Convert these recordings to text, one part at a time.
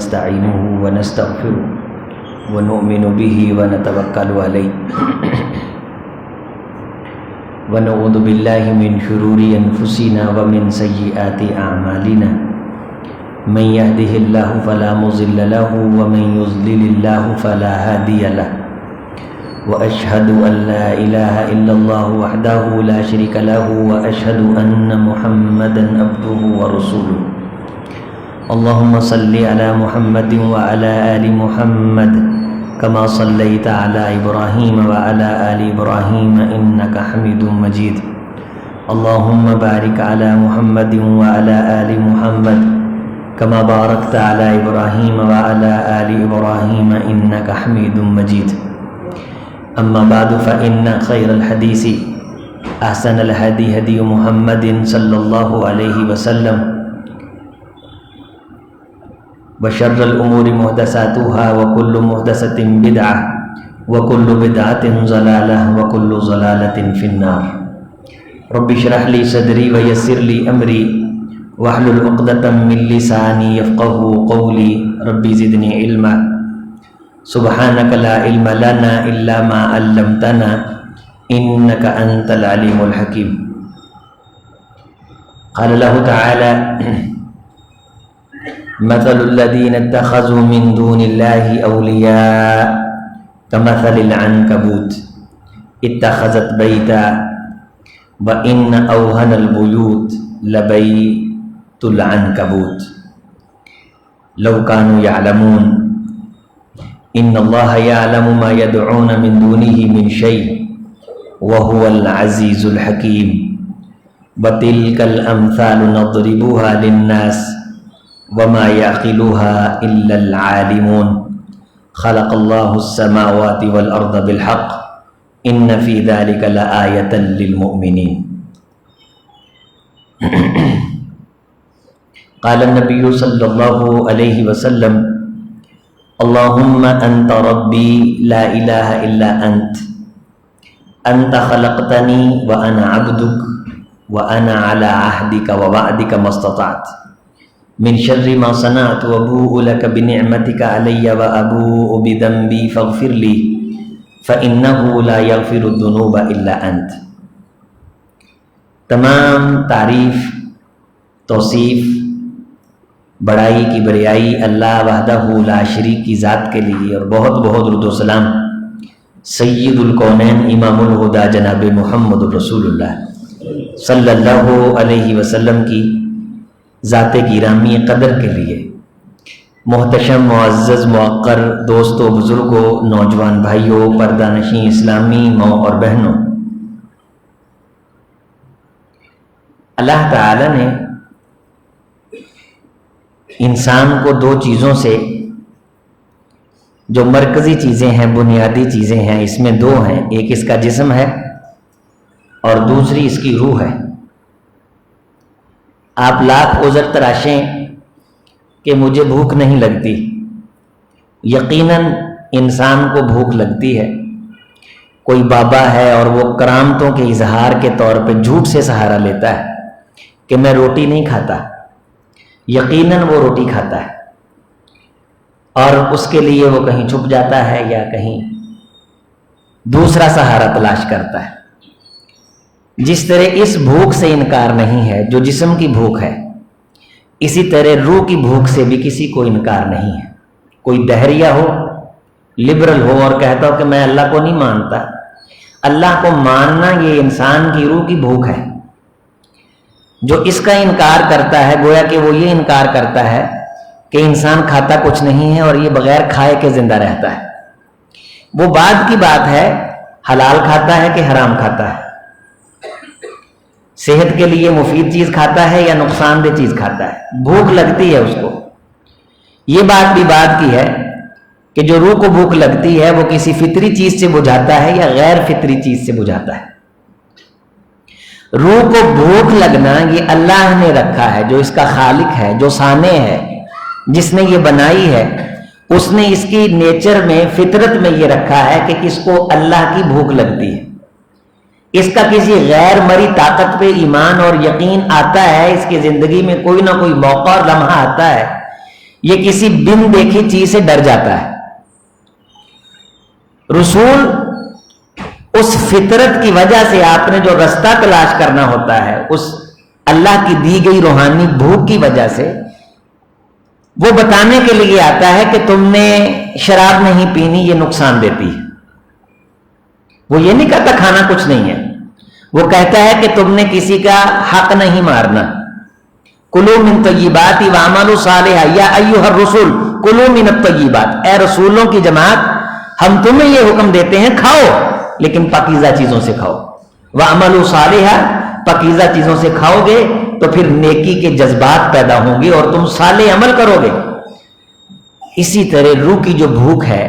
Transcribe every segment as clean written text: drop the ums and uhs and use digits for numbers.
ونستعينه ونستغفره ونؤمن به ونتوكل عليه ونعوذ بالله من شرور أنفسنا ومن سيئات أعمالنا من يهده الله فلا مضل له ومن يضلل الله فلا هادي له وأشهد أن لا إله إلا الله وحده لا شريك له وأشهد أن محمدا عبده ورسوله اللهم صل على محمد وعلى آل محمد كما صليت على إبراهيم وعلى آل إبراهيم إنك حميد مجيد اللهم بارك على محمد وعلى آل محمد كما باركت على إبراهيم وعلى آل إبراهيم إنك حميد مجيد أما بعد فإن خير الحديث أحسن الهدي هدي محمد صلى الله عليه وسلم وشر الأمور محدثاتها وكل محدثة بدعة وكل بدعة ضلالة وكل ضلالة في النار رب اشرح لي صدري ويسر لي أمري واحلل عقدة من لساني يفقهوا قولي ربي زدني علما سبحانك لا علم لنا إلا ما علمتنا إنك أنت العليم الحكيم قال الله تعالى مثل الذين اتخذوا من دون الله أولياء كمثل العنكبوت اتخذت بيتا وإن أوهن البيوت لبيت العنكبوت لو كانوا يعلمون إن الله يعلم ما يدعون من دونه من شيء وهو العزيز الحكيم وتلك الأمثال نضربها للناس وما يعقلها إلا العالمون خلق الله السماوات والأرض بالحق إن في ذلك لآية للمؤمنين قال النبي صلى الله عليه وسلم اللهم أنت ربي لا إله إلا أنت خلقتني وأنا عبدك وأنا على عهدك ووعدك ما استطعت من شر ما صنعت وأبوء لك بنعمتك علي وأبوء بذنبي فاغفر لي فإنه لا يغفر الذنوب إلا أنت. تمام تعریف توصیف بڑائی کی بریائی اللہ وحدہ لا شریک کی ذات کے لیے اور بہت بہت درود و سلام سید الکونین امام الہدا جناب محمد رسول اللہ صلی اللہ علیہ وسلم کی ذات گرامی قدر کے لیے. محتشم معزز موقر دوستوں بزرگوں نوجوان بھائیوں پردہ نشین اسلامی ماں اور بہنوں، اللہ تعالی نے انسان کو دو چیزوں سے، جو مرکزی چیزیں ہیں بنیادی چیزیں ہیں، اس میں دو ہیں، ایک اس کا جسم ہے اور دوسری اس کی روح ہے. آپ لاکھ عذر تراشیں کہ مجھے بھوک نہیں لگتی، یقیناً انسان کو بھوک لگتی ہے. کوئی بابا ہے اور وہ کرامتوں کے اظہار کے طور پہ جھوٹ سے سہارا لیتا ہے کہ میں روٹی نہیں کھاتا، یقیناً وہ روٹی کھاتا ہے اور اس کے لیے وہ کہیں چھپ جاتا ہے یا کہیں دوسرا سہارا تلاش کرتا ہے. جس طرح اس بھوک سے انکار نہیں ہے جو جسم کی بھوک ہے، اسی طرح روح کی بھوک سے بھی کسی کو انکار نہیں ہے. کوئی دہریہ ہو، لبرل ہو اور کہتا ہو کہ میں اللہ کو نہیں مانتا، اللہ کو ماننا یہ انسان کی روح کی بھوک ہے. جو اس کا انکار کرتا ہے گویا کہ وہ یہ انکار کرتا ہے کہ انسان کھاتا کچھ نہیں ہے اور یہ بغیر کھائے کے زندہ رہتا ہے. وہ بعد کی بات ہے حلال کھاتا ہے کہ حرام کھاتا ہے، صحت کے لیے مفید چیز کھاتا ہے یا نقصان دہ چیز کھاتا ہے، بھوک لگتی ہے اس کو. یہ بات بھی بات کی ہے کہ جو روح کو بھوک لگتی ہے وہ کسی فطری چیز سے بجھاتا ہے یا غیر فطری چیز سے بجھاتا ہے. روح کو بھوک لگنا یہ اللہ نے رکھا ہے، جو اس کا خالق ہے، جو صانع ہے، جس نے یہ بنائی ہے، اس نے اس کی نیچر میں فطرت میں یہ رکھا ہے کہ اس کو اللہ کی بھوک لگتی ہے. اس کا کسی غیر مری طاقت پہ ایمان اور یقین آتا ہے، اس کی زندگی میں کوئی نہ کوئی موقع اور لمحہ آتا ہے یہ کسی بن دیکھی چیز سے ڈر جاتا ہے. رسول اس فطرت کی وجہ سے آپ نے جو رستہ تلاش کرنا ہوتا ہے، اس اللہ کی دی گئی روحانی بھوک کی وجہ سے، وہ بتانے کے لیے آتا ہے کہ تم نے شراب نہیں پینی، یہ نقصان دیتی ہے. وہ یہ نہیں کہتا کھانا کچھ نہیں ہے، وہ کہتا ہے کہ تم نے کسی کا حق نہیں مارنا. کلوا من طیبات واعملوا صالحا یا ایھا الرسل کلوا من الطیبات. اے رسولوں کی جماعت، ہم تمہیں یہ حکم دیتے ہیں کھاؤ لیکن پاکیزہ چیزوں سے کھاؤ. واعملوا صالحا، پاکیزہ چیزوں سے کھاؤ گے تو پھر نیکی کے جذبات پیدا ہوں گے اور تم صالح عمل کرو گے. اسی طرح روح کی جو بھوک ہے،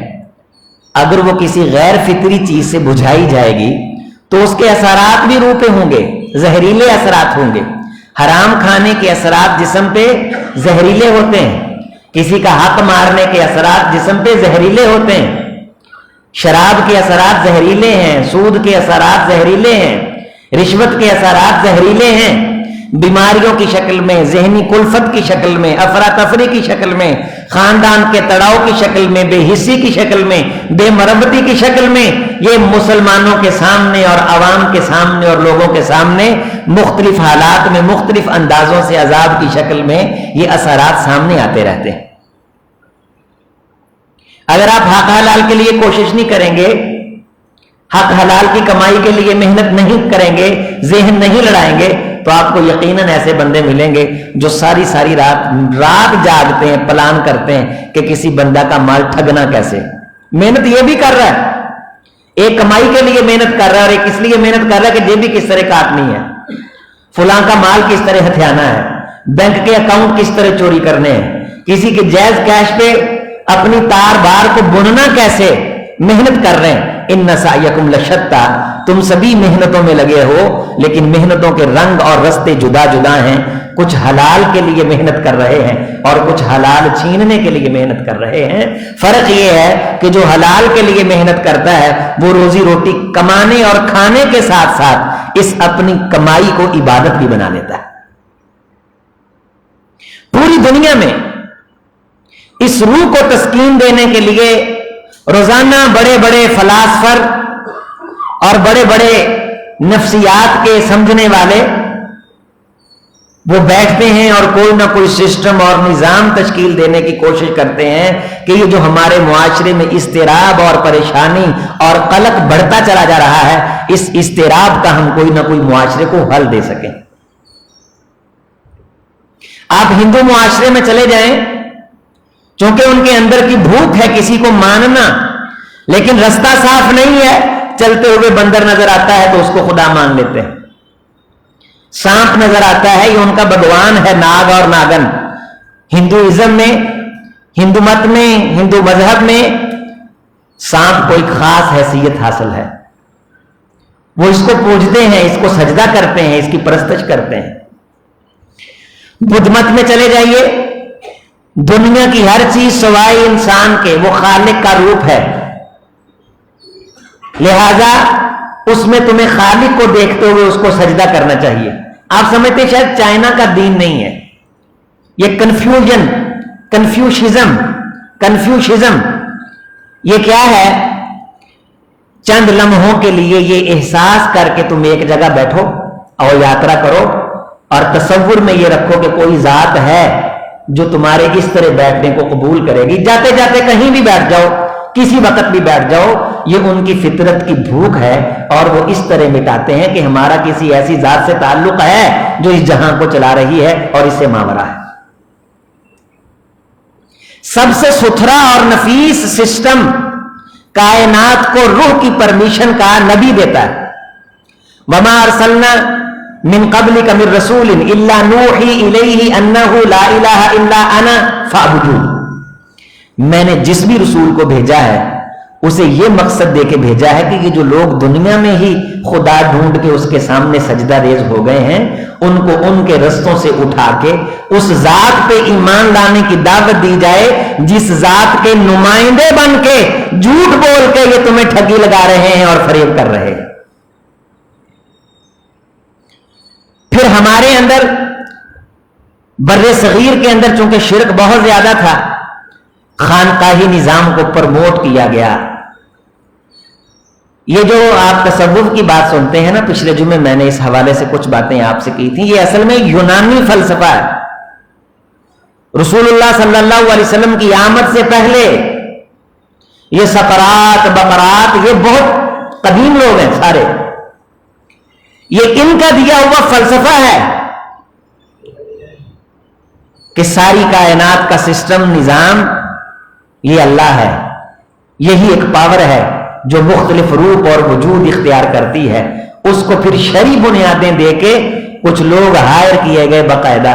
اگر وہ کسی غیر فطری چیز سے بجھائی جائے گی تو اس کے اثرات بھی روح پہ ہوں گے، زہریلے اثرات ہوں گے. حرام کھانے کے اثرات جسم پہ زہریلے ہوتے ہیں، کسی کا حق مارنے کے اثرات جسم پہ زہریلے ہوتے ہیں، شراب کے اثرات زہریلے ہیں، سود کے اثرات زہریلے ہیں، رشوت کے اثرات زہریلے ہیں، بیماریوں کی شکل میں، ذہنی کلفت کی شکل میں، افراتفری کی شکل میں، خاندان کے تڑاؤ کی شکل میں، بے حسی کی شکل میں، بے مربتی کی شکل میں، یہ مسلمانوں کے سامنے اور عوام کے سامنے اور لوگوں کے سامنے مختلف حالات میں مختلف اندازوں سے عذاب کی شکل میں یہ اثرات سامنے آتے رہتے ہیں. اگر آپ حق حلال کے لیے کوشش نہیں کریں گے، حق حلال کی کمائی کے لیے محنت نہیں کریں گے، ذہن نہیں لڑائیں گے، تو آپ کو یقیناً ایسے بندے ملیں گے جو ساری رات جاگتے ہیں، پلان کرتے ہیں کہ کسی بندہ کا مال ٹھگنا کیسے. محنت یہ بھی کر رہا ہے، ایک کمائی کے لیے محنت کر رہا ہے اور ایک اس لیے محنت کر رہا ہے کہ جیبی کس طرح کاٹنی ہے، فلاں کا مال کس طرح ہتھیانا ہے، بینک کے اکاؤنٹ کس طرح چوری کرنے ہیں، کسی کے جائز کیش پہ اپنی تار بار کو بننا کیسے. محنت کر رہے ہیں. ان سعیکم لشتیٰ، تم سبھی محنتوں میں لگے ہو لیکن محنتوں کے رنگ اور رستے جدا جدا ہیں. کچھ حلال کے لیے محنت کر رہے ہیں اور کچھ حلال چھیننے کے لیے محنت کر رہے ہیں. فرق یہ ہے کہ جو حلال کے لیے محنت کرتا ہے وہ روزی روٹی کمانے اور کھانے کے ساتھ ساتھ اس اپنی کمائی کو عبادت بھی بنا لیتا ہے. پوری دنیا میں اس روح کو تسکین دینے کے لیے روزانہ بڑے بڑے فلاسفر اور بڑے بڑے نفسیات کے سمجھنے والے وہ بیٹھتے ہیں اور کوئی نہ کوئی سسٹم اور نظام تشکیل دینے کی کوشش کرتے ہیں کہ یہ جو ہمارے معاشرے میں اضطراب اور پریشانی اور قلق بڑھتا چلا جا رہا ہے، اس اضطراب کا ہم کوئی نہ کوئی معاشرے کو حل دے سکیں. آپ ہندو معاشرے میں چلے جائیں، چونکہ ان کے اندر کی بھوک ہے کسی کو ماننا، لیکن رستہ صاف نہیں ہے. چلتے ہوئے بندر نظر آتا ہے تو اس کو خدا مان لیتے ہیں، سانپ نظر آتا ہے یہ ان کا بھگوان ہے، ناگ اور ناگن. ہندوازم میں، ہندو مت میں، ہندو مذہب میں سانپ کو ایک خاص حیثیت حاصل ہے. وہ اس کو پوجتے ہیں، اس کو سجدہ کرتے ہیں، اس کی پرستش کرتے ہیں. بدھ مت میں چلے جائیے، دنیا کی ہر چیز سوائے انسان کے وہ خالق کا روپ ہے، لہذا اس میں تمہیں خالق کو دیکھتے ہوئے اس کو سجدہ کرنا چاہیے. آپ سمجھتے شاید چائنا کا دین نہیں ہے، یہ کنفیوشزم یہ کیا ہے؟ چند لمحوں کے لیے یہ احساس کر کے تم ایک جگہ بیٹھو اور یاترا کرو اور تصور میں یہ رکھو کہ کوئی ذات ہے جو تمہارے اس طرح بیٹھنے کو قبول کرے گی. جاتے جاتے کہیں بھی بیٹھ جاؤ، کسی وقت بھی بیٹھ جاؤ. یہ ان کی فطرت کی بھوک ہے اور وہ اس طرح مٹاتے ہیں کہ ہمارا کسی ایسی ذات سے تعلق ہے جو اس جہاں کو چلا رہی ہے اور اس سے ماورا ہے. سب سے ستھرا اور نفیس سسٹم کائنات کو روح کی پرمیشن کا نبی دیتا ہے. وما ارسلنا من قبلک من رسول الا نوحی الیہ انہ لا الہ الا انا فاعبدون. میں نے جس بھی رسول کو بھیجا ہے اسے یہ مقصد دے کے بھیجا ہے کہ یہ جو لوگ دنیا میں ہی خدا ڈھونڈ کے اس کے سامنے سجدہ ریز ہو گئے ہیں، ان کو ان کے رستوں سے اٹھا کے اس ذات پہ ایمان لانے کی دعوت دی جائے جس ذات کے نمائندے بن کے جھوٹ بول کے یہ تمہیں ٹھگی لگا رہے ہیں اور فریب کر رہے ہیں. پھر ہمارے اندر بر صغیر کے اندر چونکہ شرک بہت زیادہ تھا، خانقاہی نظام کو پروموٹ کیا گیا. یہ جو آپ تصوف کی بات سنتے ہیں نا، پچھلے جمعے میں نے اس حوالے سے کچھ باتیں آپ سے کی تھیں، یہ اصل میں یونانی فلسفہ ہے. رسول اللہ صلی اللہ علیہ وسلم کی آمد سے پہلے یہ سقرات بقرات یہ بہت قدیم لوگ ہیں سارے، یہ ان کا دیا ہوا فلسفہ ہے کہ ساری کائنات کا سسٹم نظام یہ اللہ ہے. یہی ایک پاور ہے جو مختلف روپ اور وجود اختیار کرتی ہے. اس کو پھر شرعی بنیادیں دے کے کچھ لوگ ہائر کیے گئے باقاعدہ،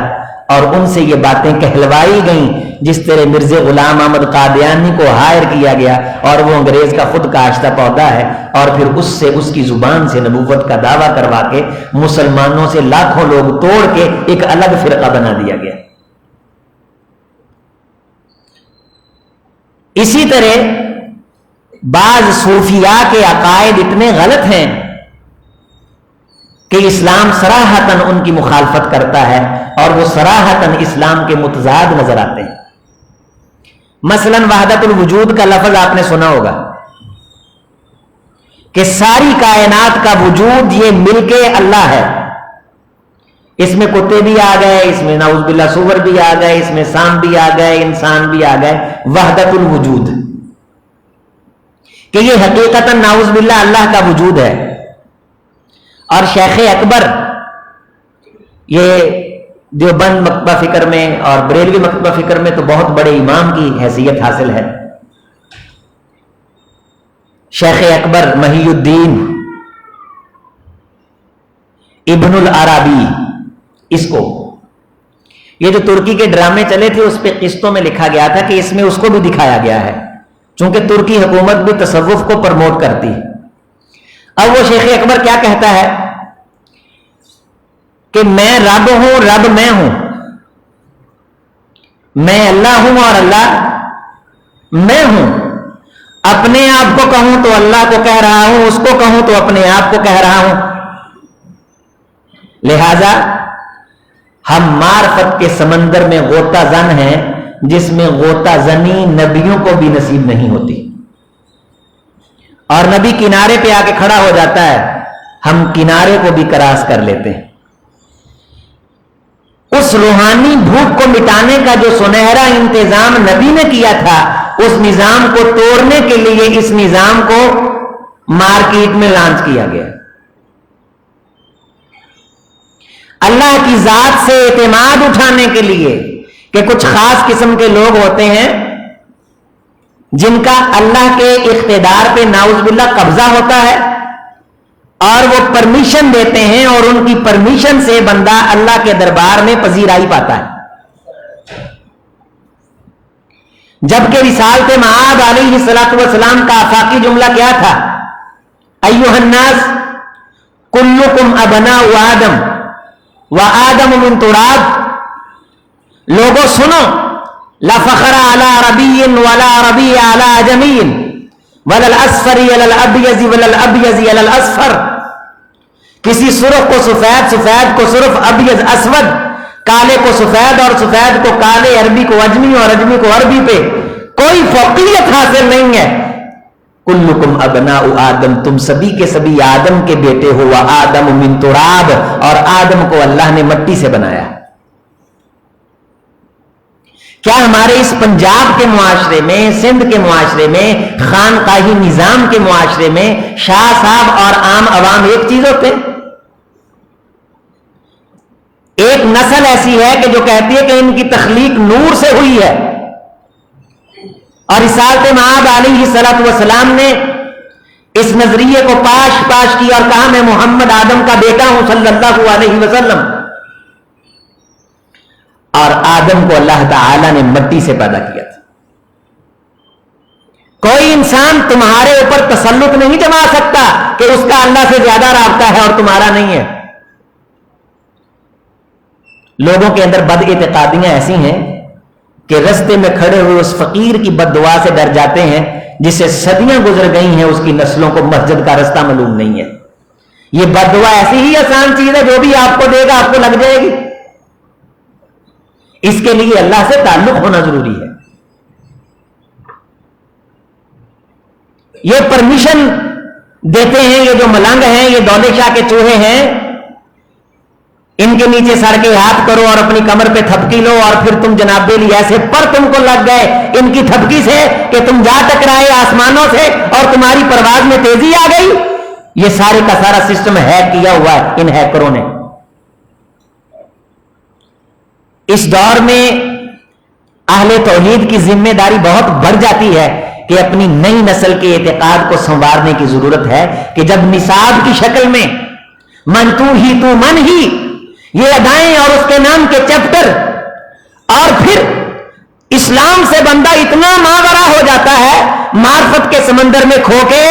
اور ان سے یہ باتیں کہلوائی گئیں. جس طرح مرزا غلام احمد قادیانی کو ہائر کیا گیا اور وہ انگریز کا خود کاشتہ پودا ہے، اور پھر اس سے اس کی زبان سے نبوت کا دعویٰ کروا کے مسلمانوں سے لاکھوں لوگ توڑ کے ایک الگ فرقہ بنا دیا گیا. اسی طرح بعض صوفیاء کے عقائد اتنے غلط ہیں کہ اسلام صراحتاً ان کی مخالفت کرتا ہے اور وہ صراحتاً اسلام کے متضاد نظر آتے ہیں. مثلا وحدت الوجود کا لفظ آپ نے سنا ہوگا کہ ساری کائنات کا وجود یہ مل کے اللہ ہے. اس میں کتے بھی آ گئے، اس میں نعوذ باللہ سور بھی آ گئے، اس میں سانپ بھی آ گئے، انسان بھی آ گئے. وحدت الوجود کہ یہ حقیقتاً نعوذ باللہ اللہ کا وجود ہے. اور شیخ اکبر یہ دیوبند مکتبہ فکر میں اور بریلوی مکتبہ فکر میں تو بہت بڑے امام کی حیثیت حاصل ہے. شیخ اکبر محی الدین ابن العربی، اس کو یہ جو ترکی کے ڈرامے چلے تھے اس پہ قسطوں میں لکھا گیا تھا کہ اس میں اس کو بھی دکھایا گیا ہے، چونکہ ترکی حکومت بھی تصوف کو پروموٹ کرتی. اب وہ شیخ اکبر کیا کہتا ہے کہ میں رب ہوں، رب میں ہوں، میں اللہ ہوں اور اللہ میں ہوں. اپنے آپ کو کہوں تو اللہ کو کہہ رہا ہوں، اس کو کہوں تو اپنے آپ کو کہہ رہا ہوں. لہذا ہم معرفت کے سمندر میں غوطہ زن ہیں جس میں غوطہ زنی نبیوں کو بھی نصیب نہیں ہوتی، اور نبی کنارے پہ آ کے کھڑا ہو جاتا ہے، ہم کنارے کو بھی کراس کر لیتے ہیں. اس روحانی بھوک کو مٹانے کا جو سنہرا انتظام نبی نے کیا تھا، اس نظام کو توڑنے کے لیے اس نظام کو مارکیٹ میں لانچ کیا گیا. اللہ کی ذات سے اعتماد اٹھانے کے لیے کہ کچھ خاص قسم کے لوگ ہوتے ہیں جن کا اللہ کے اقتدار پہ نعوذ باللہ قبضہ ہوتا ہے، اور وہ پرمیشن دیتے ہیں اور ان کی پرمیشن سے بندہ اللہ کے دربار میں پذیرائی پاتا ہے. جبکہ رسالت معاد علیہ الصلوۃ والسلام کا آفاقی جملہ کیا تھا؟ ایھا الناس کلکم ابناء آدم وآدم من تراب. لوگوں سنو، لا فخر علی عربی ولا عربی علی عجمی ولا الاصفر علی الابیض ولا الابیض علی الاصفر. کسی سرخ کو سفید، سفید کو سرخ، ابیض اسود، کالے کو سفید اور سفید کو کالے، عربی کو اجمی اور اجمی کو عربی پہ کوئی فوقیت حاصل نہیں ہے. کلکم ابناء آدم، تم سبھی کے سبھی آدم کے بیٹے ہو. آدم من تراب، اور آدم کو اللہ نے مٹی سے بنایا. کیا ہمارے اس پنجاب کے معاشرے میں، سندھ کے معاشرے میں، خانقاہی نظام کے معاشرے میں شاہ صاحب اور عام عوام ایک چیز ہوتے ہیں؟ ایک نسل ایسی ہے کہ جو کہتی ہے کہ ان کی تخلیق نور سے ہوئی ہے، اور رسالت معاد علیہ الصلوۃ والسلام نے اس نظریے کو پاش کیا اور کہا میں محمد آدم کا بیٹا ہوں صلی اللہ علیہ وسلم. اور آدم کو اللہ تعالی نے مٹی سے پیدا کیا تھا. کوئی انسان تمہارے اوپر تسلط نہیں جما سکتا کہ اس کا اللہ سے زیادہ رابطہ ہے اور تمہارا نہیں ہے. لوگوں کے اندر بد اعتقادیاں ایسی ہیں کہ رستے میں کھڑے ہوئے اس فقیر کی بد دعا سے ڈر جاتے ہیں جس سے صدیاں گزر گئی ہیں، اس کی نسلوں کو مسجد کا رستہ معلوم نہیں ہے. یہ بد دعا ایسی ہی آسان چیز ہے، جو بھی آپ کو دے گا آپ کو لگ جائے گی. اس کے لیے اللہ سے تعلق ہونا ضروری ہے. یہ پرمیشن دیتے ہیں یہ جو ملنگ ہیں, یہ دولے شاہ کے چوہے ہیں, ان کے نیچے سر کے ہاتھ کرو اور اپنی کمر پہ تھپکی لو اور پھر تم جناب بیلی ایسے پر تم کو لگ گئے ان کی تھپکی سے کہ تم جا ٹکرائے آسمانوں سے اور تمہاری پرواز میں تیزی آ گئی. یہ سارے کا سارا سسٹم ہیک کیا ہوا ہے ان ہیکروں نے. اس دور میں اہل توحید کی ذمہ داری بہت بڑھ جاتی ہے کہ اپنی نئی نسل کے اعتقاد کو سنوارنے کی ضرورت ہے کہ جب نصاب کی شکل میں من تو من ہی یہ ادائیں اور اس کے نام کے چیپٹر, اور پھر اسلام سے بندہ اتنا ماورا ہو جاتا ہے معرفت کے سمندر میں کھو کے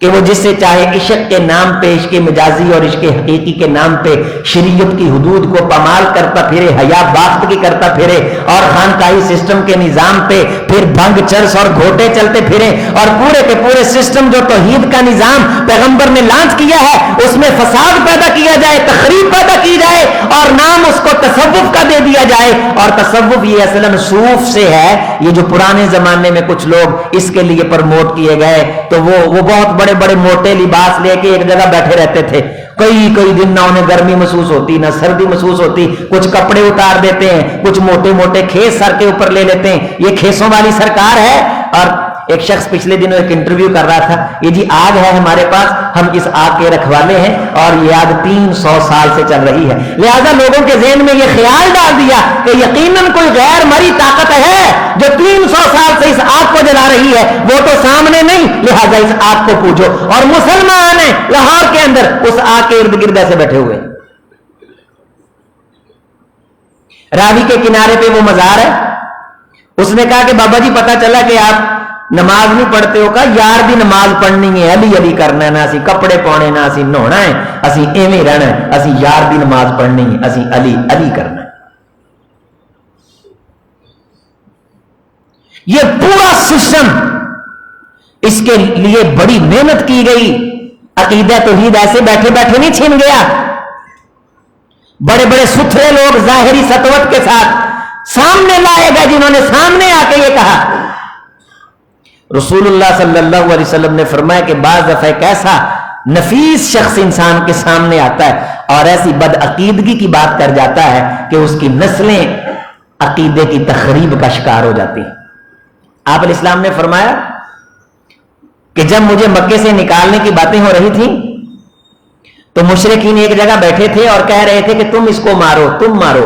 کہ وہ جس سے چاہے عشق کے نام پہ, عشق مجازی اور عشق حقیقی کے نام پہ شریعت کی حدود کو پامال کرتا پھرے, حیا باخت کی کرتا پھرے اور خانقاہی سسٹم کے نظام پہ پھر بھنگ چرس اور گھوٹے چلتے پھرے اور پورے کے پورے سسٹم جو توحید کا نظام پیغمبر نے لانچ کیا ہے اس میں فساد پیدا کیا جائے, تخریب پیدا کی جائے اور نام اس کو تصوف کا دے دیا جائے. اور تصوف یہ اصلاً صوف سے ہے, یہ جو پرانے زمانے میں کچھ لوگ اس کے لیے پرموٹ کیے گئے تو وہ بہت بڑے بڑے موٹے لباس لے کے ایک جگہ بیٹھے رہتے تھے, کئی دن نہ انہیں گرمی محسوس ہوتی نہ سردی محسوس ہوتی, کچھ کپڑے اتار دیتے ہیں, کچھ موٹے موٹے کھیس سر کے اوپر لے لیتے ہیں, یہ کھیسوں والی سرکار ہے. اور ایک شخص پچھلے دنوں ایک انٹرویو کر رہا تھا, یہ جی آگ ہے ہمارے پاس, ہم اس آگ کے رکھوالے ہیں اور یہ آگ 300 سال سے چل رہی ہے. لہذا لوگوں کے ذہن میں یہ خیال ڈال دیا کہ یقیناً کوئی غیر مری طاقت ہے جو 300 سال سے اس آگ کو جلا رہی ہے, وہ تو سامنے نہیں, لہذا اس آگ کو پوجو. اور مسلمان ہیں لاہور کے اندر اس آگ کے ارد گرد ایسے بیٹھے ہوئے. راوی کے کنارے پہ وہ مزار ہے, اس نے کہا کہ بابا جی پتا چلا کہ آپ نماز نہیں پڑھتے ہو. کہا یار دی نماز پڑھنی ہے, علی علی کرنا ہے, نہ اسی کپڑے پانے نہ اسی نہونا ہے, اسی ایویں رہنا ہے, اسی یار دی نماز پڑھنی ہے, اسی علی علی کرنا ہے. یہ پورا سسٹم اس کے لیے بڑی محنت کی گئی. عقیدہ توحید ایسے بیٹھے بیٹھے نہیں چھن گیا. بڑے بڑے ستھرے لوگ ظاہری سطوت کے ساتھ سامنے لائے گئے جنہوں نے سامنے آ کے یہ کہا. رسول اللہ صلی اللہ علیہ وسلم نے فرمایا کہ بعض دفعہ ایک ایسا نفیس شخص انسان کے سامنے آتا ہے اور ایسی بد عقیدگی کی بات کر جاتا ہے کہ اس کی نسلیں عقیدے کی تخریب کا شکار ہو جاتی ہیں. آپ علیہ السلام نے فرمایا کہ جب مجھے مکے سے نکالنے کی باتیں ہو رہی تھیں تو مشرکین ایک جگہ بیٹھے تھے اور کہہ رہے تھے کہ تم اس کو مارو, تم مارو.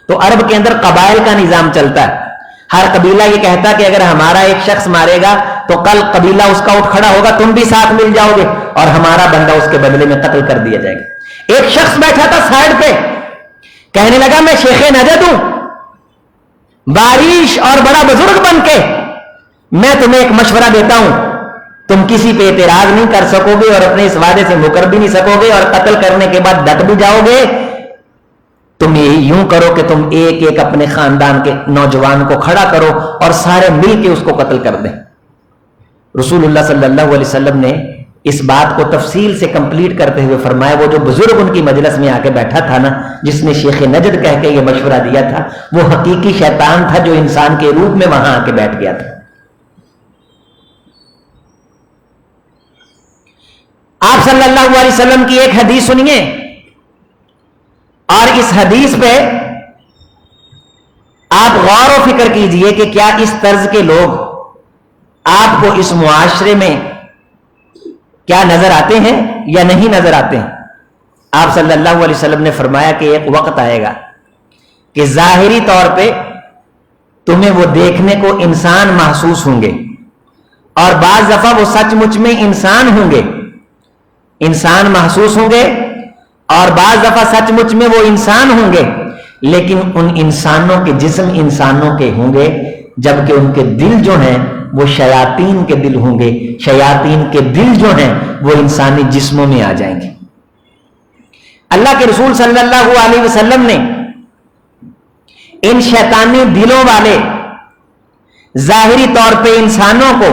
تو عرب کے اندر قبائل کا نظام چلتا ہے, ہر قبیلہ یہ کہتا کہ اگر ہمارا ایک شخص مارے گا تو کل قبیلہ اس کا اٹھ کھڑا ہوگا, تم بھی ساتھ مل جاؤ گے اور ہمارا بندہ اس کے بدلے میں قتل کر دیا جائے گا. ایک شخص بیٹھا تھا سائڈ پہ, کہنے لگا میں شیخ نجد ہوں, بارش اور بڑا بزرگ بن کے میں تمہیں ایک مشورہ دیتا ہوں, تم کسی پہ اعتراض نہیں کر سکو گے اور اپنے اس وعدے سے مکر بھی نہیں سکو گے اور قتل کرنے کے بعد ڈٹ بھی جاؤ گے. تم یوں کرو کہ تم ایک ایک اپنے خاندان کے نوجوان کو کھڑا کرو اور سارے مل کے اس کو قتل کر دیں. رسول اللہ صلی اللہ علیہ وسلم نے اس بات کو تفصیل سے کمپلیٹ کرتے ہوئے فرمایا وہ جو بزرگ ان کی مجلس میں آ کے بیٹھا تھا نا, جس نے شیخ نجد کہہ کے یہ مشورہ دیا تھا, وہ حقیقی شیطان تھا جو انسان کے روپ میں وہاں آ کے بیٹھ گیا تھا. آپ صلی اللہ علیہ وسلم کی ایک حدیث سنیے اور اس حدیث پہ آپ غور و فکر کیجئے کہ کیا اس طرز کے لوگ آپ کو اس معاشرے میں کیا نظر آتے ہیں یا نہیں نظر آتے ہیں. آپ صلی اللہ علیہ وسلم نے فرمایا کہ ایک وقت آئے گا کہ ظاہری طور پہ تمہیں وہ دیکھنے کو انسان محسوس ہوں گے اور بعض دفعہ وہ سچ مچ میں انسان ہوں گے, انسان محسوس ہوں گے اور بعض دفعہ سچ مچ میں وہ انسان ہوں گے, لیکن ان انسانوں کے جسم انسانوں کے ہوں گے جبکہ ان کے دل جو ہیں وہ شیاطین کے دل ہوں گے. شیاطین کے دل جو ہیں وہ انسانی جسموں میں آ جائیں گے. اللہ کے رسول صلی اللہ علیہ وسلم نے ان شیطانی دلوں والے ظاہری طور پہ انسانوں کو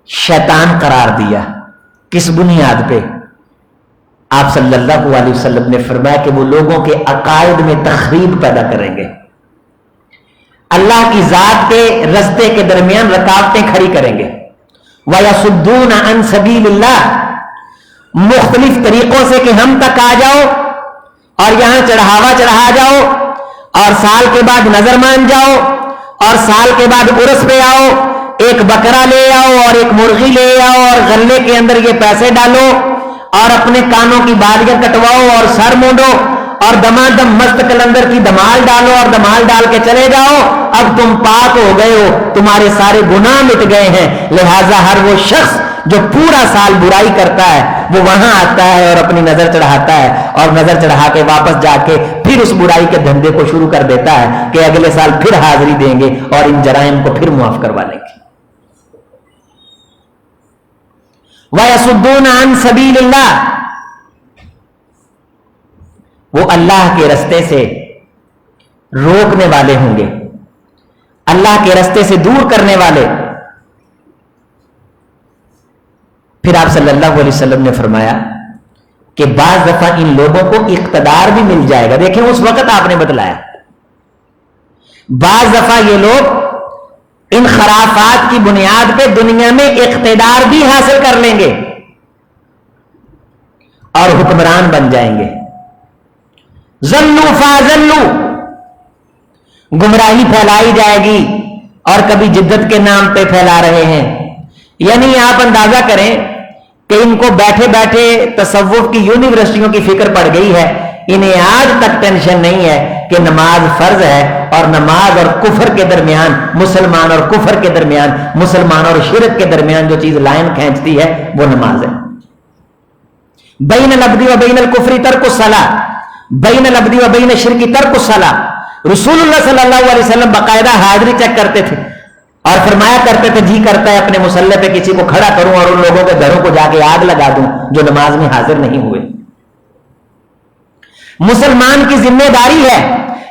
شیطان قرار دیا. کس بنیاد پہ؟ آپ صلی اللہ علیہ وسلم نے فرمایا کہ وہ لوگوں کے عقائد میں تخریب پیدا کریں گے، اللہ کی ذات کے رستے کے درمیان رکاوٹیں کھڑی کریں گے، وَيَصُدُّونَ عَن سَبِيلِ اللَّهِ، مختلف طریقوں سے کہ ہم تک آ جاؤ اور یہاں چڑھاوا چڑھا جاؤ اور سال کے بعد نظر مان جاؤ اور سال کے بعد عرس پہ آؤ، ایک بکرا لے آؤ اور ایک مرغی لے آؤ اور غلے کے اندر یہ پیسے ڈالو اور اپنے کانوں کی بالیاں کٹواؤ اور سر مونڈو اور دمادم مست کلندر کی دمال ڈالو اور دمال ڈال کے چلے جاؤ، اب تم پاک ہو گئے ہو، تمہارے سارے گناہ مٹ گئے ہیں۔ لہذا ہر وہ شخص جو پورا سال برائی کرتا ہے وہ وہاں آتا ہے اور اپنی نظر چڑھاتا ہے اور نظر چڑھا کے واپس جا کے پھر اس برائی کے دھندے کو شروع کر دیتا ہے کہ اگلے سال پھر حاضری دیں گے اور ان جرائم کو پھر معاف کروا لیں گے۔ وَيَصُدُّونَ عَن سَبِيلِ اللَّهِ، وہ اللہ کے رستے سے روکنے والے ہوں گے، اللہ کے رستے سے دور کرنے والے۔ پھر آپ صلی اللہ علیہ وسلم نے فرمایا کہ بعض دفعہ ان لوگوں کو اقتدار بھی مل جائے گا۔ دیکھیں اس وقت آپ نے بتلایا، بعض دفعہ یہ لوگ ان خرافات کی بنیاد پہ دنیا میں اقتدار بھی حاصل کر لیں گے اور حکمران بن جائیں گے۔ ضلوا فاضلوا، گمراہی پھیلائی جائے گی اور کبھی جدت کے نام پہ پھیلا رہے ہیں۔ یعنی آپ اندازہ کریں کہ ان کو بیٹھے بیٹھے تصوف کی یونیورسٹیوں کی فکر پڑ گئی ہے، انہیں آج تک ٹینشن نہیں ہے کہ نماز فرض ہے اور نماز اور کفر کے درمیان، مسلمان اور کفر کے درمیان، مسلمان اور شرک کے درمیان جو چیز لائن کھینچتی ہے وہ نماز ہے۔ بین العبد و بین الکفر ترک الصلاۃ، بین العبد و بین الشرک ترک الصلاۃ۔ رسول اللہ صلی اللہ علیہ وسلم باقاعدہ حاضری چیک کرتے تھے اور فرمایا کرتے تھے جی کرتا ہے اپنے مصلی پہ کسی کو کھڑا کروں اور ان لوگوں کے گھروں کو جا کے آگ لگا دوں جو نماز میں حاضر نہیں ہوئے۔ مسلمان کی ذمہ داری ہے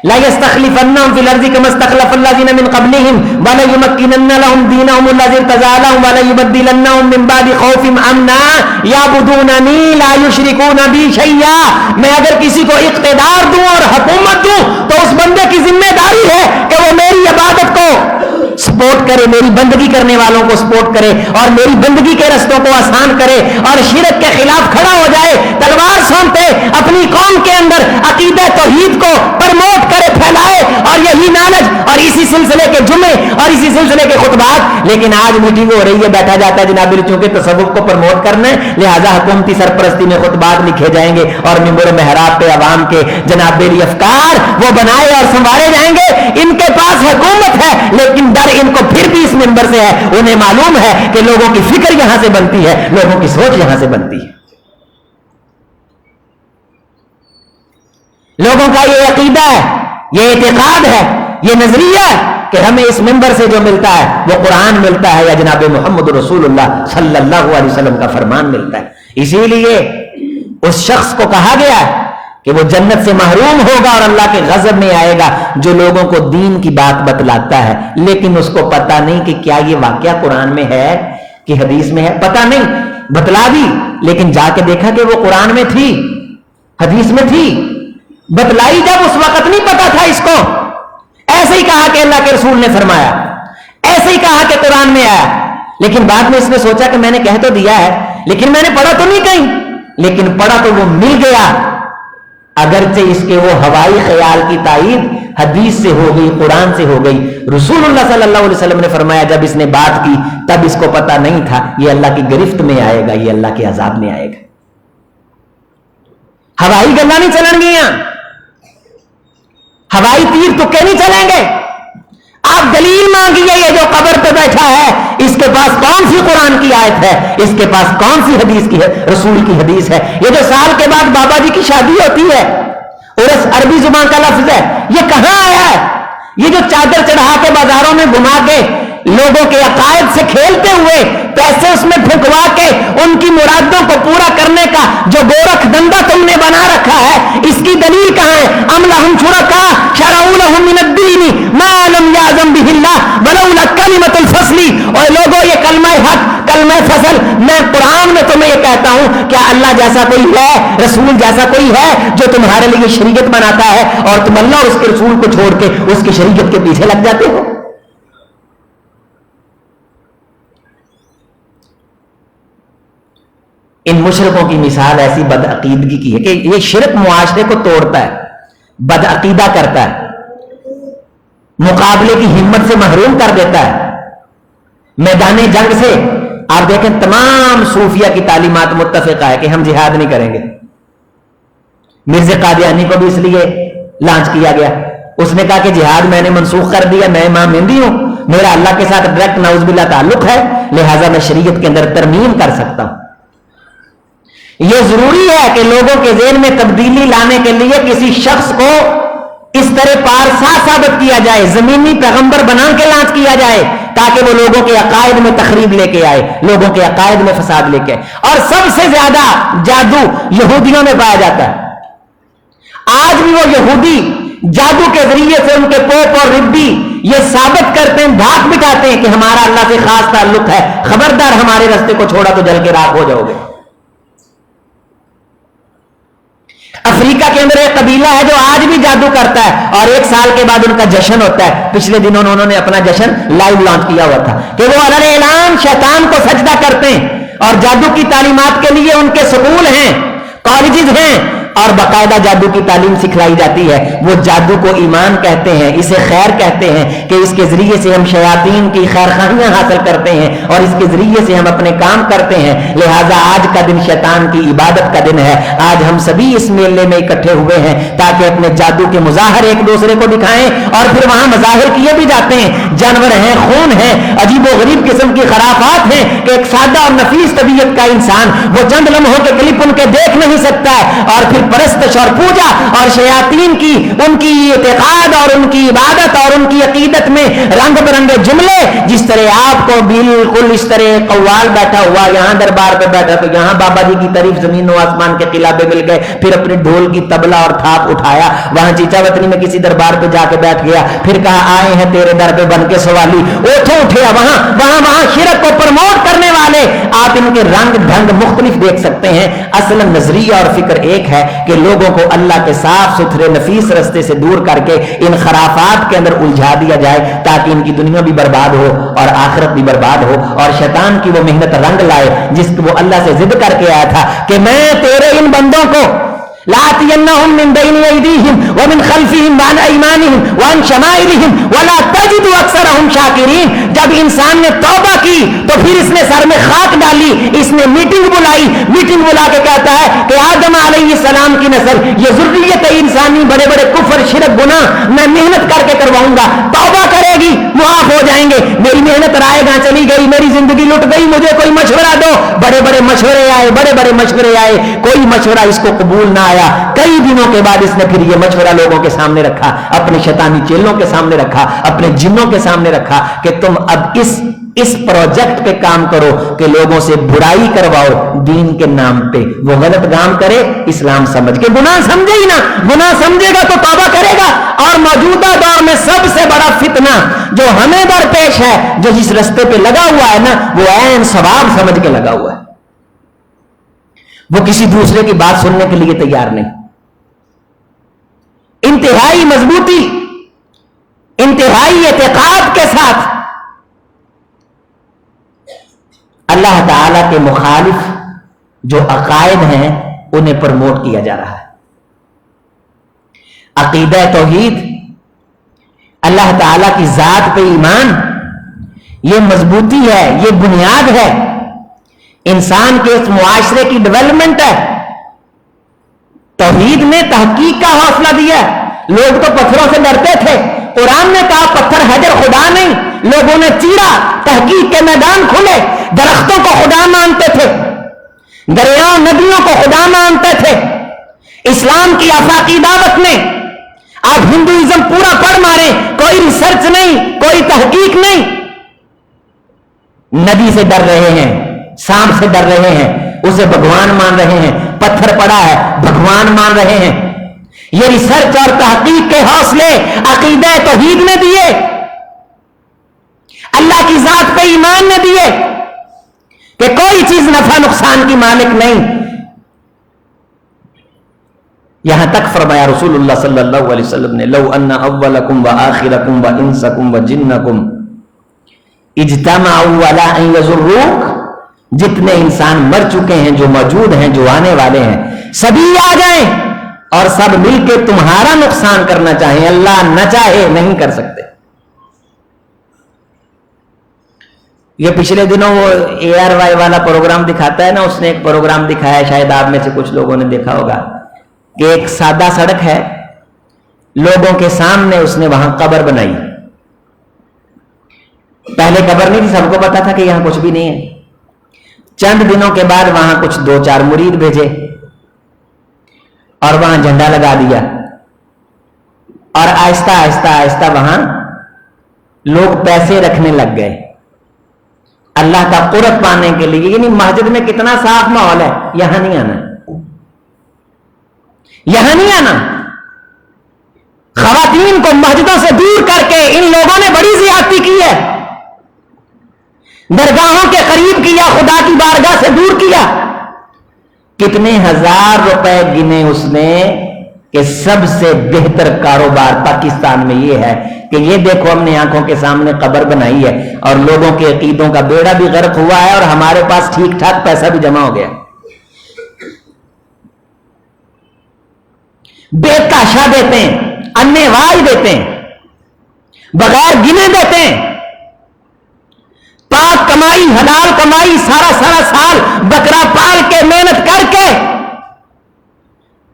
لا يستخلفنهم في الارض كما استخلف الذين من قبلهم ولا يمكنن لهم دينهم الذي ارتضى لهم ولا يبدلنهم من بعد خوفهم امنا يعبدونني لا يشركون بي شيئا۔ میں اگر کسی کو اقتدار دوں اور حکومت دوں تو اس بندے کی ذمہ داری ہے کہ وہ میری عبادت کو سپورٹ کرے، میری بندگی کرنے والوں کو سپورٹ کرے اور میری بندگی کے رستوں کو آسان کرے اور شرک کے خلاف کھڑا ہو جائے، تلوار سونپے، اپنی قوم کے اندر عقیدہ توحید کو پرموٹ کرے، پھیلائے، اور یہی نالج اور اسی سلسلے کے جمعے اور اسی سلسلے کے خطبات۔ لیکن آج میٹنگ ہو رہی ہے، بیٹھا جاتا ہے جناب چونکہ تصوف کو پرموٹ کرنا ہے لہذا حکومتی سرپرستی میں خطبات لکھے جائیں گے اور ممبر محراب پہ عوام کے جناب میری افکار وہ بنائے اور سنوارے جائیں گے۔ ان کے پاس حکومت ہے لیکن ڈر ان کو پھر بھی اس منبر سے ہے، انہیں معلوم ہے کہ لوگوں کی فکر یہاں سے بنتی ہے، لوگوں کی سوچ یہاں سے بنتی ہے۔ لوگوں کا یہ عقیدہ ہے، یہ اعتقاد ہے، یہ نظریہ کہ ہمیں اس منبر سے جو ملتا ہے وہ قرآن ملتا ہے یا جناب محمد رسول اللہ صلی اللہ علیہ وسلم کا فرمان ملتا ہے۔ اسی لیے اس شخص کو کہا گیا کہ وہ جنت سے محروم ہوگا اور اللہ کے غضب میں آئے گا جو لوگوں کو دین کی بات بتلاتا ہے لیکن اس کو پتا نہیں کہ کیا یہ واقعہ قرآن میں ہے کہ حدیث میں ہے، پتا نہیں، بتلا دی لیکن جا کے دیکھا کہ وہ قرآن میں تھی، حدیث میں تھی، بتلائی جب اس وقت نہیں پتا تھا اس کو۔ ایسے ہی کہا کہ اللہ کے رسول نے فرمایا، ایسے ہی کہا کہ قرآن میں آیا، لیکن بعد میں اس نے سوچا کہ میں نے کہہ تو دیا ہے لیکن میں نے پڑھا تو نہیں کہیں، لیکن پڑھا تو وہ مل گیا، اگرچہ اس کے وہ ہوائی خیال کی تائید حدیث سے ہو گئی، قرآن سے ہو گئی۔ رسول اللہ صلی اللہ علیہ وسلم نے فرمایا جب اس نے بات کی تب اس کو پتا نہیں تھا یہ اللہ کی گرفت میں آئے گا، یہ اللہ کے عذاب میں آئے گا۔ ہوائی گلا نہیں چلن گیا، ہوائی تیر تکے نہیں چلیں گے۔ آپ دلیل مانگیے، یہ جو قبر پہ بیٹھا ہے اس کے پاس کون سی قرآن کی آیت ہے، اس کے پاس کون سی حدیث کی ہے، رسول کی حدیث ہے۔ یہ جو سال کے بعد بابا جی کی شادی ہوتی ہے، عرس عربی زبان کا لفظ ہے، یہ کہاں آیا ہے؟ یہ جو چادر چڑھا کے بازاروں میں گھما کے لوگوں کے عقائد سے کھیلتے ہوئے پیسے اس میں پھنکوا کے ان کی مرادوں کو پورا کرنے کا جو گورکھ دندا تم نے بنا رکھا ہے، اس کی دلیل کہاں ہے؟ ام لہم شرکاء شرعوا لهم من الدین ما لم یأذن به اللہ ولولا کلمۃ الفصل۔ اور لوگوں یہ کلمہ حق، کلمہ فصل، میں قرآن میں تمہیں یہ کہتا ہوں کیا اللہ جیسا کوئی ہے, رسول جیسا کوئی ہے جو تمہارے لیے شریعت بناتا ہے اور تم اللہ اور اس کے رسول کو چھوڑ کے اس کی شریعت کے پیچھے لگ جاتے ہو؟ ان مشرکوں کی مثال ایسی بدعقیدگی کی ہے کہ یہ شرک معاشرے کو توڑتا ہے, بدعقیدہ کرتا ہے, مقابلے کی ہمت سے محروم کر دیتا ہے. میدان جنگ سے آپ دیکھیں تمام صوفیہ کی تعلیمات متفقہ ہے کہ ہم جہاد نہیں کریں گے. مرزا قادیانی کو بھی اس لیے لانچ کیا گیا, اس نے کہا کہ جہاد میں نے منسوخ کر دیا, میں امام مہدی ہوں, میرا اللہ کے ساتھ ڈائریکٹ نعوذ باللہ تعلق ہے, لہٰذا میں شریعت کے اندر ترمیم کر سکتا ہوں. یہ ضروری ہے کہ لوگوں کے ذہن میں تبدیلی لانے کے لیے کسی شخص کو اس طرح پارسا ثابت کیا جائے, زمینی پیغمبر بنا کے لانچ کیا جائے تاکہ وہ لوگوں کے عقائد میں تخریب لے کے آئے, لوگوں کے عقائد میں فساد لے کے آئے. اور سب سے زیادہ جادو یہودیوں میں پایا جاتا ہے. آج بھی وہ یہودی جادو کے ذریعے سے ان کے پوپ اور ربی یہ ثابت کرتے ہیں, دھاک بٹھاتے ہیں کہ ہمارا اللہ سے خاص تعلق ہے, خبردار ہمارے راستے کو چھوڑا تو جل کے راکھ ہو جاؤ گے. افریقہ کے اندر ایک قبیلہ ہے جو آج بھی جادو کرتا ہے اور 1 سال کے بعد ان کا جشن ہوتا ہے. پچھلے دنوں انہوں نے اپنا جشن لائیو لانچ کیا ہوا تھا کہ وہ علیہ اعلان شیطان کو سجدہ کرتے ہیں اور جادو کی تعلیمات کے لیے ان کے سکول ہیں, کالجز ہیں اور باقاعدہ جادو کی تعلیم سکھلائی جاتی ہے. وہ جادو کو ایمان کہتے ہیں, اسے خیر کہتے ہیں کہ اس کے ذریعے سے ہم شیاطین کی خیر خواہیاں حاصل کرتے ہیں اور اس کے ذریعے سے ہم اپنے کام کرتے ہیں. لہٰذا آج کا دن شیطان کی عبادت کا دن ہے. آج ہم سبھی اس میلے میں اکٹھے ہوئے ہیں تاکہ اپنے جادو کے مظاہر ایک دوسرے کو دکھائیں اور پھر وہاں مظاہر کیے بھی جاتے ہیں, جانور ہیں, خون ہے, عجیب و غریب قسم کی خرافات ہیں کہ ایک سادہ اور نفیس طبیعت کا انسان وہ چند لمحوں کے کلپ ان کے دیکھ نہیں سکتا ہے اور پھر پرستش اور پوجا اور شیاطین کی ان کی اعتقاد اور ان کی عبادت اور ان کی عقیدت میں رنگ برنگے جملے. جس طرح آپ کو بالکل اس طرح قوال بیٹھا ہوا یہاں دربار پہ بیٹھا تو یہاں بابا جی کی تعریف زمین و آسمان کے قلعے مل گئے, پھر اپنے ڈھول کی تبلا اور تھاپ اٹھایا, وہاں چیچا وطنی میں کسی دربار پہ جا کے بیٹھ گیا, پھر کہا آئے ہیں تیرے در پہ بن کے سوالی, اوٹھو اٹھیا وہاں شرک کو پرموٹ کرنے والے. آپ ان کے رنگ ڈھنگ مختلف دیکھ سکتے ہیں, اصل نظریہ اور فکر ایک ہے کہ لوگوں کو اللہ کے صاف ستھرے نفیس رستے سے دور کر کے ان خرافات کے اندر الجھا دیا جائے تاکہ ان کی دنیا بھی برباد ہو اور آخرت بھی برباد ہو اور شیطان کی وہ محنت رنگ لائے جس کو وہ اللہ سے ضد کر کے آیا تھا کہ میں تیرے ان بندوں کو لَآتِيَنَّهُمْ مِنْ بَيْنِ أَيْدِيهِمْ وَمِنْ خَلْفِهِمْ وَعَنْ أَيْمَانِهِمْ وَعَنْ شَمَائِلِهِمْ وَلَا تَجِدُ أَكْثَرَهُمْ شَاكِرِينَ. جب انسان نے توبہ کی تو پھر اس نے سر میں خاک ڈالی, اس نے میٹنگ بلا کے کہتا ہے کہ آدم علیہ السلام کی نسل یہ ذریت انسانی بڑے بڑے کفر شرک گناہ میں محنت کر کے کرواؤں گا, توبہ کرے گی معاف ہو جائیں گے. میری محنت رائے گاں چلی گئی, میری زندگی لٹ گئی, مجھے کوئی مشورہ دو. بڑے بڑے مشورے آئے, کوئی مشورہ اس کو قبول نہ آیا. کئی دنوں کے بعد اس نے پھر یہ مشورہ لوگوں کے سامنے رکھا, اپنے شیطانی چیلوں کے سامنے رکھا, اپنے جنوں کے سامنے رکھا کہ تم اب اس پروجیکٹ پہ کام کرو کہ لوگوں سے برائی کرواؤ دین کے نام پہ. وہ غلط کام کرے اسلام سمجھ کے, گناہ سمجھے ہی نہ, گناہ سمجھے گا تو توبہ کرے گا. اور موجودہ دور میں سب سے بڑا فتنہ جو ہمیں درپیش ہے, جو جس رستے پہ لگا ہوا ہے نا, وہ عین ثواب سمجھ کے لگا ہوا ہے. وہ کسی دوسرے کی بات سننے کے لیے تیار نہیں. انتہائی مضبوطی, انتہائی اعتقاد کے ساتھ اللہ تعالی کے مخالف جو عقائد ہیں انہیں پروموٹ کیا جا رہا ہے. عقیدہ توحید, اللہ تعالی کی ذات پہ ایمان, یہ مضبوطی ہے, یہ بنیاد ہے انسان کے اس معاشرے کی ڈیولپمنٹ ہے. توحید نے تحقیق کا حوصلہ دیا. لوگ تو پتھروں سے ڈرتے تھے, قرآن نے کہا پتھر حجر خدا نہیں. لوگوں نے چیرا, تحقیق کے میدان کھلے, درختوں کو خدا مانتے تھے, دریاؤں ندیوں کو خدا مانتے تھے. اسلام کی آفاقی دعوت میں آپ ہندوازم پورا پڑھ مارے, کوئی ریسرچ نہیں, کوئی تحقیق نہیں. ندی سے ڈر رہے ہیں, سانپ سے ڈر رہے ہیں, اسے بھگوان مان رہے ہیں. پتھر پڑا ہے, بھگوان مان رہے ہیں. یہ ریسرچ اور تحقیق کے حوصلے عقیدہ توحید نے دیے, اللہ کی ذات پہ ایمان نے دیے کہ کوئی چیز نفع نقصان کی مالک نہیں. یہاں تک فرمایا رسول اللہ صلی اللہ علیہ وسلم نے لو ان اولکم و آخرکم و انسکم و جنکم اجتمعوا علی ان یضروک، جتنے انسان مر چکے ہیں، جو موجود ہیں، جو آنے والے ہیں، سبھی آ جائیں اور سب مل کے تمہارا نقصان کرنا چاہیں، اللہ نہ چاہے نہیں کر سکتے۔ یہ پچھلے دنوں وہ ARY والا پروگرام دکھاتا ہے نا، اس نے ایک پروگرام دکھایا، شاید آپ میں سے کچھ لوگوں نے دیکھا ہوگا، کہ ایک سادہ سڑک ہے، لوگوں کے سامنے اس نے وہاں قبر بنائی۔ پہلے قبر نہیں تھی، سب کو پتا تھا کہ یہاں کچھ بھی نہیں ہے۔ چند دنوں کے بعد وہاں کچھ 2-4 مرید بھیجے اور وہاں جھنڈا لگا دیا، اور آہستہ آہستہ آہستہ وہاں لوگ پیسے رکھنے لگ گئے اللہ کا قرب پانے کے لیے۔ یعنی مسجد میں کتنا صاف ماحول ہے، یہاں نہیں آنا، یہاں نہیں آنا۔ خواتین کو مسجدوں سے دور کر کے ان لوگوں نے بڑی زیادتی کی ہے، درگاہوں کے قریب کیا، خدا کی بارگاہ سے دور کیا۔ کتنے ہزار روپے گنے اس نے کہ سب سے بہتر کاروبار پاکستان میں یہ ہے کہ یہ دیکھو ہم نے آنکھوں کے سامنے قبر بنائی ہے اور لوگوں کے عقیدوں کا بیڑا بھی غرق ہوا ہے اور ہمارے پاس ٹھیک ٹھاک پیسہ بھی جمع ہو گیا، بے تاشا دیتے ہیں، انے وائی دیتے ہیں، بغیر گنے دیتے ہیں، پاک کمائی، حلال کمائی، سارا سال بکرا پال کے محنت کر کے۔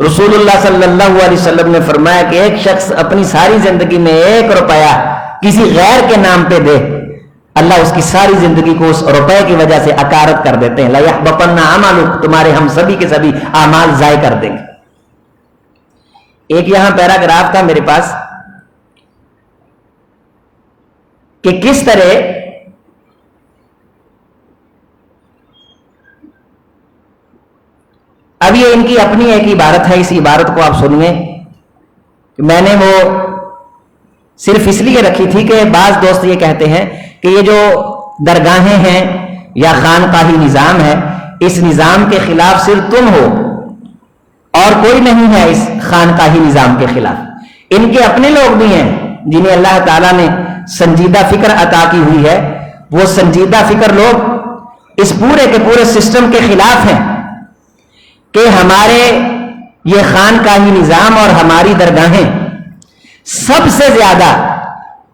رسول اللہ صلی اللہ علیہ وسلم نے فرمایا کہ ایک شخص اپنی ساری زندگی میں 1 روپیہ کسی غیر کے نام پہ دے، اللہ اس کی ساری زندگی کو اس روپے کی وجہ سے اکارت کر دیتے ہیں۔ لا یحبطن اعمالک، تمہارے ہم سبھی کے سبھی اعمال ضائع کر دیں گے۔ ایک یہاں پیراگراف تھا میرے پاس کہ کس طرح اب یہ ان کی اپنی ایک عبارت ہے، اس عبارت کو آپ سنیے۔ میں نے وہ صرف اس لیے رکھی تھی کہ بعض دوست یہ کہتے ہیں کہ یہ جو درگاہیں ہیں یا خانقاہی نظام ہے، اس نظام کے خلاف صرف تم ہو اور کوئی نہیں ہے اس خانقاہی نظام کے خلاف۔ ان کے اپنے لوگ بھی ہیں جنہیں اللہ تعالیٰ نے سنجیدہ فکر عطا کی ہوئی ہے، وہ سنجیدہ فکر لوگ اس پورے کے پورے سسٹم کے خلاف ہیں کہ ہمارے یہ خانقاہی نظام اور ہماری درگاہیں سب سے زیادہ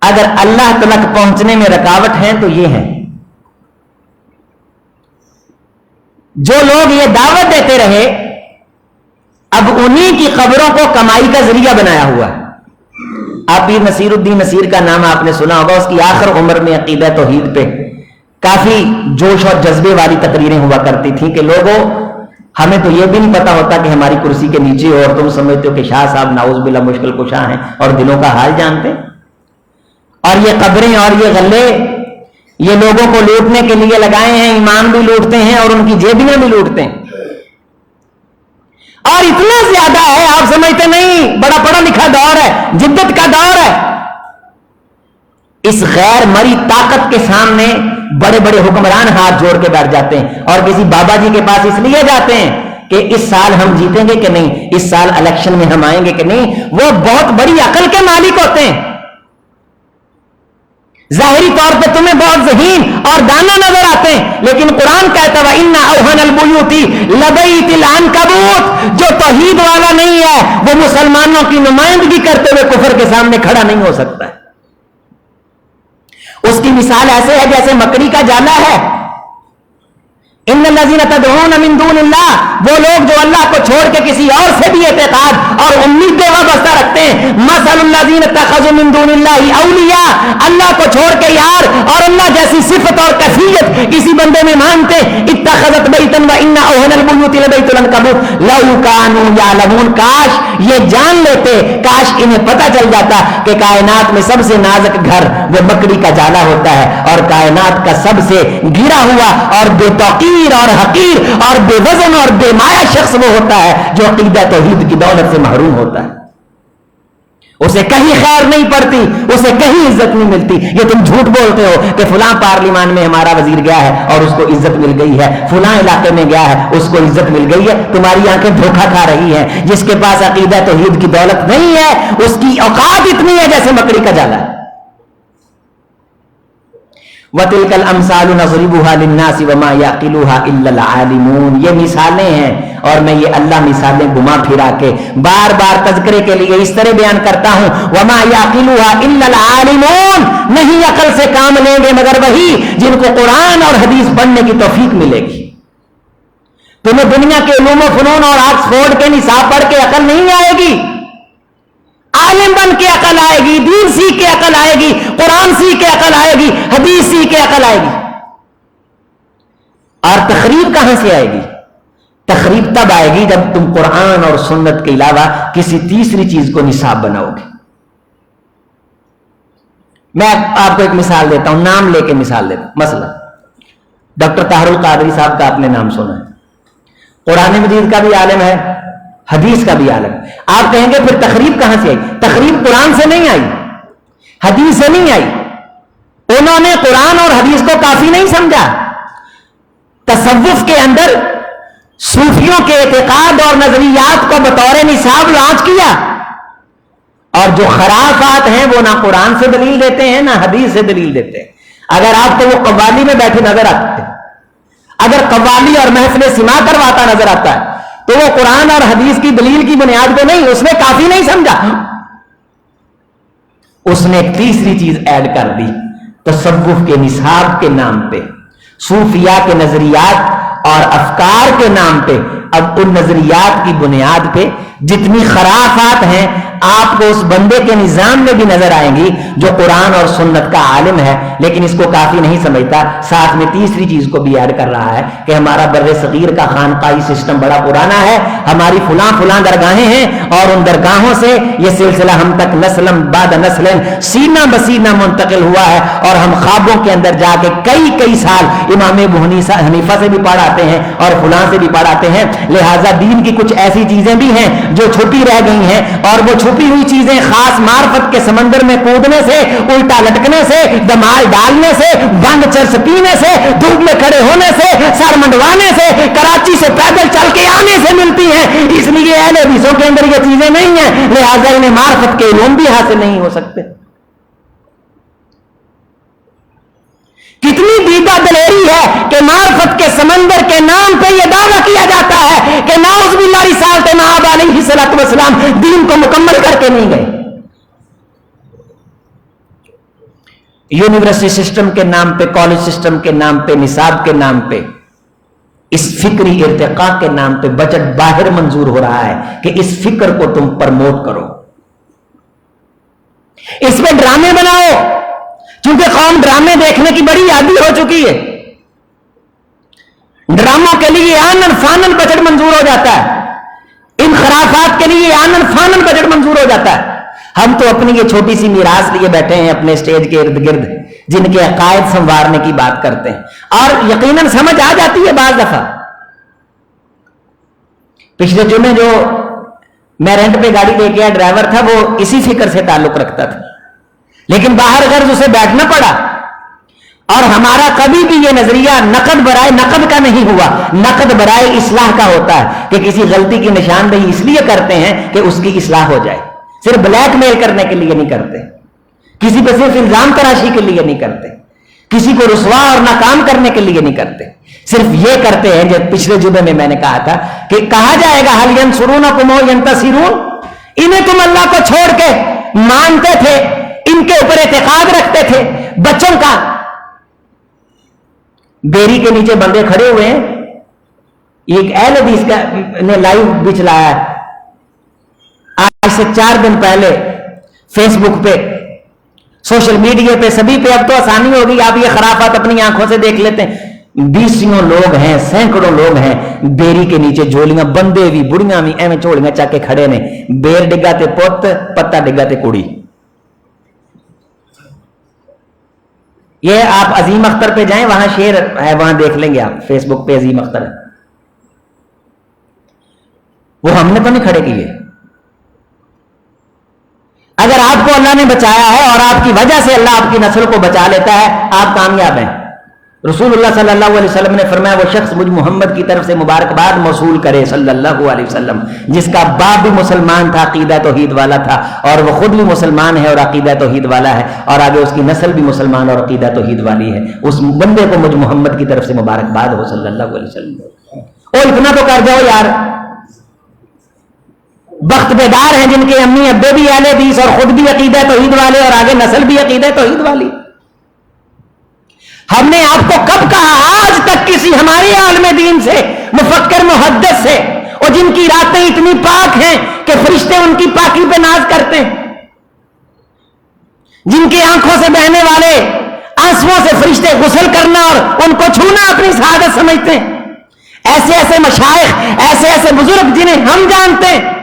اگر اللہ تک پہنچنے میں رکاوٹ ہیں تو یہ ہیں۔ جو لوگ یہ دعوت دیتے رہے اب انہی کی قبروں کو کمائی کا ذریعہ بنایا ہوا ہے۔ آپ پیر نصیر الدین نصیر کا نام آپ نے سنا ہوگا، اس کی آخر عمر میں عقیدہ توحید پہ کافی جوش اور جذبے والی تقریریں ہوا کرتی تھیں کہ لوگوں ہمیں تو یہ بھی نہیں پتا ہوتا کہ ہماری کرسی کے نیچے ہو اور تم سمجھتے ہو کہ شاہ صاحب نعوذ باللہ مشکل کشا ہیں اور دلوں کا حال جانتے ہیں۔ اور یہ قبریں اور یہ غلے یہ لوگوں کو لوٹنے کے لیے لگائے ہیں، ایمان بھی لوٹتے ہیں اور ان کی جیبیاں بھی لوٹتے ہیں، اور اتنا زیادہ ہے آپ سمجھتے نہیں، بڑا پڑھا لکھا دور ہے، جدت کا دور ہے۔ اس غیر مری طاقت کے سامنے بڑے بڑے حکمران ہاتھ جوڑ کے بیٹھ جاتے ہیں اور کسی بابا جی کے پاس اس لیے جاتے ہیں کہ اس سال ہم جیتیں گے کہ نہیں، اس سال الیکشن میں ہم آئیں گے کہ نہیں۔ وہ بہت بڑی عقل کے مالک ہوتے ہیں، ظاہری طور پہ تمہیں بہت ذہین اور دانا نظر آتے ہیں، لیکن قرآن کہتا ہے وَإِنَّ أَوْهَنَ الْبُيُوتِ لَبَيْتِ الْعَنْكَبُوتِ، جو توحید والا نہیں ہے وہ مسلمانوں کی نمائندگی کرتے ہوئے کفر کے سامنے کھڑا نہیں ہو سکتا ہے۔ اس کی مثال ایسے ہے جیسے مکڑی کا جالا ہے۔ ان الذین تدعون من دون اللہ، وہ لوگ جو اللہ کو چھوڑ کے کسی اور سے بھی اعتقاد اور امید پہ وابستہ رکھتے ہیں، مثل الذین اتخذوا من دون اللہ اولیاء، اللہ کو چھوڑ کے یار اور اللہ جیسی صفت اور کیفیت کسی بندے میں مانتے، اتخذت بیتا وان اوہن البیوت لبیت العنکبوت لو کانوا یعلمون، کاش یہ جان لیتے، کاش انہیں پتہ چل جاتا کہ کائنات میں سب سے نازک گھر وہ مکڑی کا جالا ہوتا ہے اور کائنات کا سب سے گرا ہوا اور بے توقیر اور حقیر اور بے وزن اور بے مایہ شخص وہ ہوتا ہے جو عقیدہ توحید کی دولت سے محروم ہوتا ہے۔ اسے کہیں خیر نہیں پڑتی، اسے کہیں عزت نہیں ملتی. یہ تم جھوٹ بولتے ہو کہ فلاں پارلیمان میں ہمارا وزیر گیا ہے اور اس کو عزت مل گئی ہے، فلاں علاقے میں گیا ہے اس کو عزت مل گئی ہے. تمہاری آنکھیں دھوکہ کھا رہی ہیں. جس کے پاس عقیدہ توحید کی دولت نہیں ہے اس کی اوقات اتنی ہے جیسے مکڑی کا جالا. وَتِلْكَ الْأَمْثَالُ نَضْرِبُهَا لِلنَّاسِ وَمَا يَعْقِلُهَا إِلَّا الْعَالِمُونَ. یہ مثالیں ہیں اور میں یہ اللہ مثالیں گھما پھرا کے بار بار تذکرے کے لیے اس طرح بیان کرتا ہوں. وَمَا يَعْقِلُهَا إِلَّا الْعَالِمُونَ. نہیں عقل سے کام لیں گے مگر وہی جن کو قرآن اور حدیث پڑھنے کی توفیق ملے گی. تمہیں دنیا کے علوم و فنون اور آکسفورڈ کے نصاب پڑھ کے عقل نہیں آئے گی. عالم بن کے عقل آئے گی، دین سیکھ کے عقل آئے گی، قرآن سیکھ کے عقل آئے گی، حدیث سیکھ کے عقل آئے گی. اور تخریب کہاں سے آئے گی؟ تخریب تب آئے گی جب تم قرآن اور سنت کے علاوہ کسی تیسری چیز کو نصاب بناؤ گے. میں آپ کو ایک مثال دیتا ہوں، نام لے کے مثال دیتا ہوں. مثلا ڈاکٹر طاہر القادری صاحب کا آپ نے نام سنا ہے، قرآن مجید کا بھی عالم ہے، حدیث کا بھی عالم. آپ کہیں گے پھر تخریب کہاں سے آئی؟ تخریب قرآن سے نہیں آئی، حدیث سے نہیں آئی. انہوں نے قرآن اور حدیث کو کافی نہیں سمجھا. تصوف کے اندر صوفیوں کے اعتقاد اور نظریات کو بطور نصاب لانچ کیا، اور جو خرافات ہیں وہ نہ قرآن سے دلیل دیتے ہیں نہ حدیث سے دلیل دیتے ہیں. اگر آپ کو وہ قوالی میں بیٹھے نظر آتے ہیں، اگر قوالی اور محفل سما کرواتا نظر آتا ہے تو وہ قرآن اور حدیث کی دلیل کی بنیاد کو نہیں، اس نے کافی نہیں سمجھا. اس نے ایک تیسری چیز ایڈ کر دی، تصوف کے نصاب کے نام پہ، صوفیاء کے نظریات اور افکار کے نام پہ. اب ان نظریات کی بنیاد پہ جتنی خرافات ہیں آپ کو اس بندے کے نظام میں بھی نظر آئیں گی جو قرآن اور سنت کا عالم ہے لیکن اس کو کافی نہیں سمجھتا. ساتھ میں تیسری چیز کو بھی ایڈ کر رہا ہے کہ ہمارا بر صغیر کا خانقاہی سسٹم بڑا پرانا ہے، ہماری فلاں فلاں درگاہیں ہیں اور ان درگاہوں سے یہ سلسلہ ہم تک نسلم بعد نسل سینہ بسینہ منتقل ہوا ہے، اور ہم خوابوں کے اندر جا کے کئی سال امام ابو حنیفہ سے بھی پڑھاتے ہیں اور فلاں سے بھی پڑھاتے ہیں. لہٰذا دین کی کچھ ایسی چیزیں بھی ہیں جو چھپی رہ گئی ہیں، اور وہ چھپی ہوئی چیزیں خاص معرفت کے سمندر میں کودنے سے، الٹا لٹکنے سے، دمال ڈالنے سے، بنگ چرس پینے سے، دھوپ میں کھڑے ہونے سے، سر منڈوانے سے، کراچی سے پیدل چل کے آنے سے ملتی ہیں. اس لیے اہل حدیثوں کے اندر یہ چیزیں نہیں ہیں، لہٰذا انہیں معرفت کے علوم بھی حاصل نہیں ہو سکتے. کتنی دیدہ دلیری ہے کہ معرفت کے سمندر کے نام پہ یہ دعویٰ کیا جاتا ہے کہ نعوذ باللہ رسالت مآب علیہ الصلوۃ والسلام دین کو مکمل کر کے نہیں گئے. یونیورسٹی سسٹم کے نام پہ، کالج سسٹم کے نام پہ، نصاب کے نام پہ، اس فکری ارتقاء کے نام پہ بجٹ باہر منظور ہو رہا ہے کہ اس فکر کو تم پرموٹ کرو، اس پہ ڈرامے بناؤ، کیونکہ قوم ڈرامے دیکھنے کی بڑی عادی ہو چکی ہے. ڈراموں کے لیے آنن فانن بجٹ منظور ہو جاتا ہے، ان خرافات کے لیے آنن فانن بجٹ منظور ہو جاتا ہے. ہم تو اپنی یہ چھوٹی سی میراث لیے بیٹھے ہیں اپنے اسٹیج کے ارد گرد، جن کے عقائد سنوارنے کی بات کرتے ہیں، اور یقیناً سمجھ آ جاتی ہے بعض دفعہ. پچھلے جمعے جو میں رینٹ پہ گاڑی لے کے آیا ڈرائیور تھا، وہ اسی فکر سے تعلق رکھتا تھا، لیکن باہر غرض اسے بیٹھنا پڑا. اور ہمارا کبھی بھی یہ نظریہ نقد برائے نقد کا نہیں ہوا، نقد برائے اصلاح کا ہوتا ہے کہ کسی غلطی کی نشاندہی اس لیے کرتے ہیں کہ اس کی اصلاح ہو جائے. صرف بلیک میل کرنے کے لیے نہیں کرتے، کسی پہ صرف الزام تراشی کے لیے نہیں کرتے، کسی کو رسوا اور ناکام کرنے کے لیے نہیں کرتے. صرف یہ کرتے ہیں جب پچھلے جمعے میں نے کہا تھا کہ کہا جائے گا هل ينصرونكم أو ينتصرون، انہیں تم اللہ کو چھوڑ کے مانتے تھے، ان کے اوپر اعتقاد رکھتے تھے. بچوں کا بیری کے نیچے بندے کھڑے ہوئے ہیں، ایک اہل حدیث کا نے لائیو بھی چلایا آج سے 4 دن پہلے فیس بک پہ، سوشل میڈیا پہ، سبھی پہ. اب تو آسانی ہوگی، آپ یہ خرافات اپنی آنکھوں سے دیکھ لیتے ہیں. 20 لوگ ہیں، سینکڑوں لوگ ہیں بیری کے نیچے، جھولیاں، بندے بھی بڑیاں بھی ایویں جھولیاں چا کے کھڑے نے. بیر ڈگا تے پت، پتا ڈگا تے کڑی. یہ آپ عظیم اختر پہ جائیں، وہاں شعر ہے، وہاں دیکھ لیں گے آپ، فیس بک پہ عظیم اختر ہے. وہ ہم نے تو نہیں کھڑے کیے. اگر آپ کو اللہ نے بچایا ہے اور آپ کی وجہ سے اللہ آپ کی نسل کو بچا لیتا ہے، آپ کامیاب ہیں۔ رسول اللہ صلی اللہ علیہ وسلم نے فرمایا وہ شخص مجھ محمد کی طرف سے مبارکباد موصول کرے صلی اللہ علیہ وسلم، جس کا باپ بھی مسلمان تھا، عقیدہ توحید والا تھا، اور وہ خود بھی مسلمان ہے اور عقیدہ توحید والا ہے، اور آگے اس کی نسل بھی مسلمان اور عقیدہ توحید والی ہے، اس بندے کو مجھ محمد کی طرف سے مبارکباد ہو صلی اللہ علیہ وسلم۔ اور اتنا تو کر جاؤ یار، بخت بیدار ہیں جن کے امی ابے بھی اہل حدیث اور خود بھی عقیدہ توحید والے اور آگے نسل بھی عقیدہ توحید والی۔ ہم نے آپ کو کب کہا؟ آج تک کسی ہمارے عالم دین سے، مفکر محدث سے، اور جن کی راتیں اتنی پاک ہیں کہ فرشتے ان کی پاکی پہ ناز کرتے ہیں، جن کی آنکھوں سے بہنے والے آنسوؤں سے فرشتے غسل کرنا اور ان کو چھونا اپنی سعادت سمجھتے ہیں، ایسے ایسے مشائخ، ایسے ایسے بزرگ جنہیں ہم جانتے ہیں،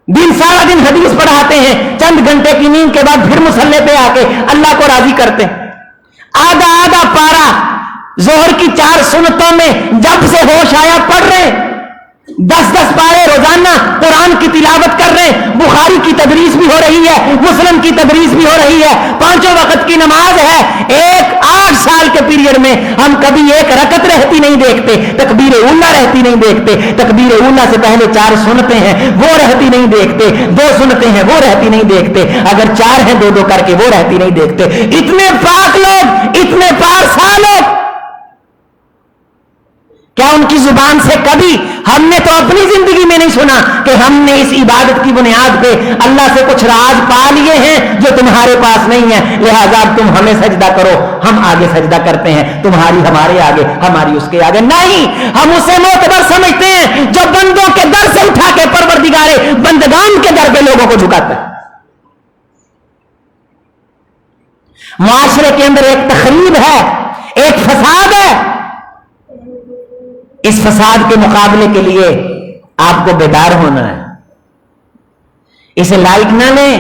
دن سارا دن حدیث پڑھاتے ہیں، چند گھنٹے کی نیند کے بعد پھر مصلے پہ آ کے اللہ کو راضی کرتے ہیں، آدھا آدھا پارا ظہر کی 4 سنتوں میں جب سے ہوش آیا پڑھ رہے ہیں، 10 پارے روزانہ قرآن کی تلاوت کر رہے ہیں، بخاری کی تدریس بھی ہو رہی ہے، مسلم کی تدریس بھی ہو رہی ہے، 5 وقت کی نماز ہے، ایک 8 سال کے پیریڈ میں ہم کبھی ایک رکعت رہتی نہیں دیکھتے، تکبیر اولا رہتی نہیں دیکھتے، تکبیر اولا سے پہلے 4 سنتیں ہیں وہ رہتی نہیں دیکھتے، 2 سنتیں ہیں وہ رہتی نہیں دیکھتے، اگر 4 ہیں 2 کر کے وہ رہتی نہیں دیکھتے۔ اتنے پاک لوگ، اتنے پارسا لوگ، کیا ان کی زبان سے کبھی ہم نے تو اپنی زندگی میں نہیں سنا کہ ہم نے اس عبادت کی بنیاد پہ اللہ سے کچھ راز پا لیے ہیں جو تمہارے پاس نہیں ہے، لہذا تم ہمیں سجدہ کرو، ہم آگے سجدہ کرتے ہیں، تمہاری ہمارے آگے، ہماری اس کے آگے نہیں۔ ہم اسے معتبر سمجھتے ہیں جو بندوں کے در سے اٹھا کے پروردگار بندگان کے در پہ لوگوں کو جھکاتا ہے۔ معاشرے کے اندر ایک تخریب ہے، ایک فساد ہے، اس فساد کے مقابلے کے لیے آپ کو بیدار ہونا ہے، اسے لائق نہ لیں۔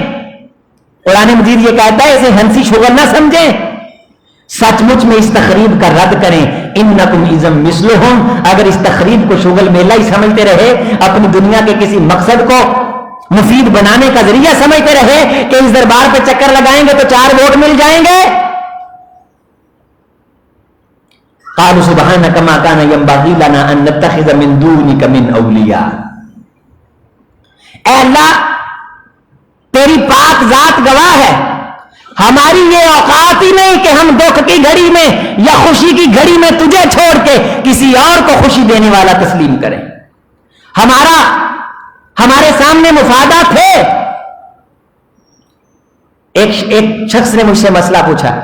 قرآن مجید یہ کہتا ہے اسے ہنسی شغل نہ سمجھیں، سچ مچ میں اس تقریب کا رد کریں۔ انکم اذا مثلہم، اگر اس تقریب کو شغل میلہ ہی سمجھتے رہے، اپنی دنیا کے کسی مقصد کو مفید بنانے کا ذریعہ سمجھتے رہے کہ اس دربار پہ چکر لگائیں گے تو 4 ووٹ مل جائیں گے، قالوا سبحانك ما كان ينبغي لنا ان نتخذ من دونك من اولیاء۔ اے اللہ تیری پاک ذات گواہ ہے، ہماری یہ اوقات ہی نہیں کہ ہم دکھ کی گھڑی میں یا خوشی کی گھڑی میں تجھے چھوڑ کے کسی اور کو خوشی دینے والا تسلیم کریں۔ ہمارے سامنے مفادات تھے۔ ایک شخص نے مجھ سے مسئلہ پوچھا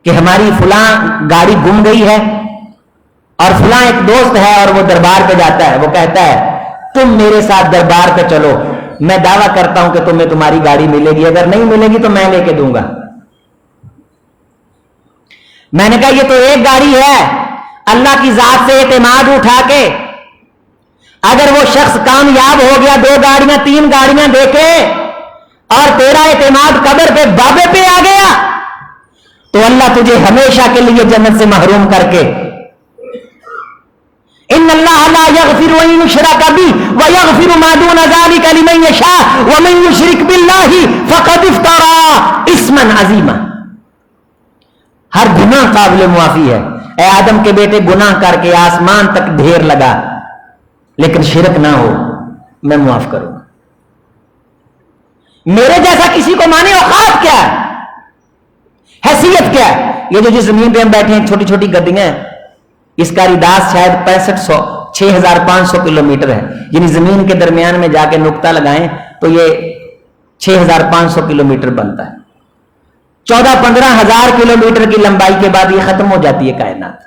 کہ ہماری فلاں گاڑی گم گئی ہے اور فلاں ایک دوست ہے اور وہ دربار پہ جاتا ہے، وہ کہتا ہے تم میرے ساتھ دربار پہ چلو، میں دعویٰ کرتا ہوں کہ تمہیں تمہاری گاڑی ملے گی، اگر نہیں ملے گی تو میں لے کے دوں گا۔ میں نے کہا یہ تو ایک گاڑی ہے، اللہ کی ذات سے اعتماد اٹھا کے اگر وہ شخص کامیاب ہو گیا 2 گاڑیاں 3 گاڑیاں دے کے اور تیرا اعتماد قبر پہ بابے پہ آ گیا تو اللہ تجھے ہمیشہ کے لیے جنت سے محروم کر کے، ان اللہ لا یغفر ان یشرک به ویغفر ما دون ذلک لمن یشاء ومن یشرک باللہ فقد افترى اثما عظیما۔ ہر گناہ قابل معافی ہے۔ اے آدم کے بیٹے گناہ کر کے آسمان تک ڈھیر لگا لیکن شرک نہ ہو، میں معاف کروں گا۔ میرے جیسا کسی کو مانے اوقات کیا ہے، حیثیت کیا ہے؟ یہ جو جس زمین پہ ہم بیٹھے ہیں چھوٹی چھوٹی گدیاں ہیں، اس کا ریداس شاید 6500 کلومیٹر ہے، یعنی زمین کے درمیان میں جا کے نقطہ لگائیں تو یہ 6500 کلومیٹر بنتا ہے۔ 14-15 ہزار کلومیٹر کی لمبائی کے بعد یہ ختم ہو جاتی ہے کائنات۔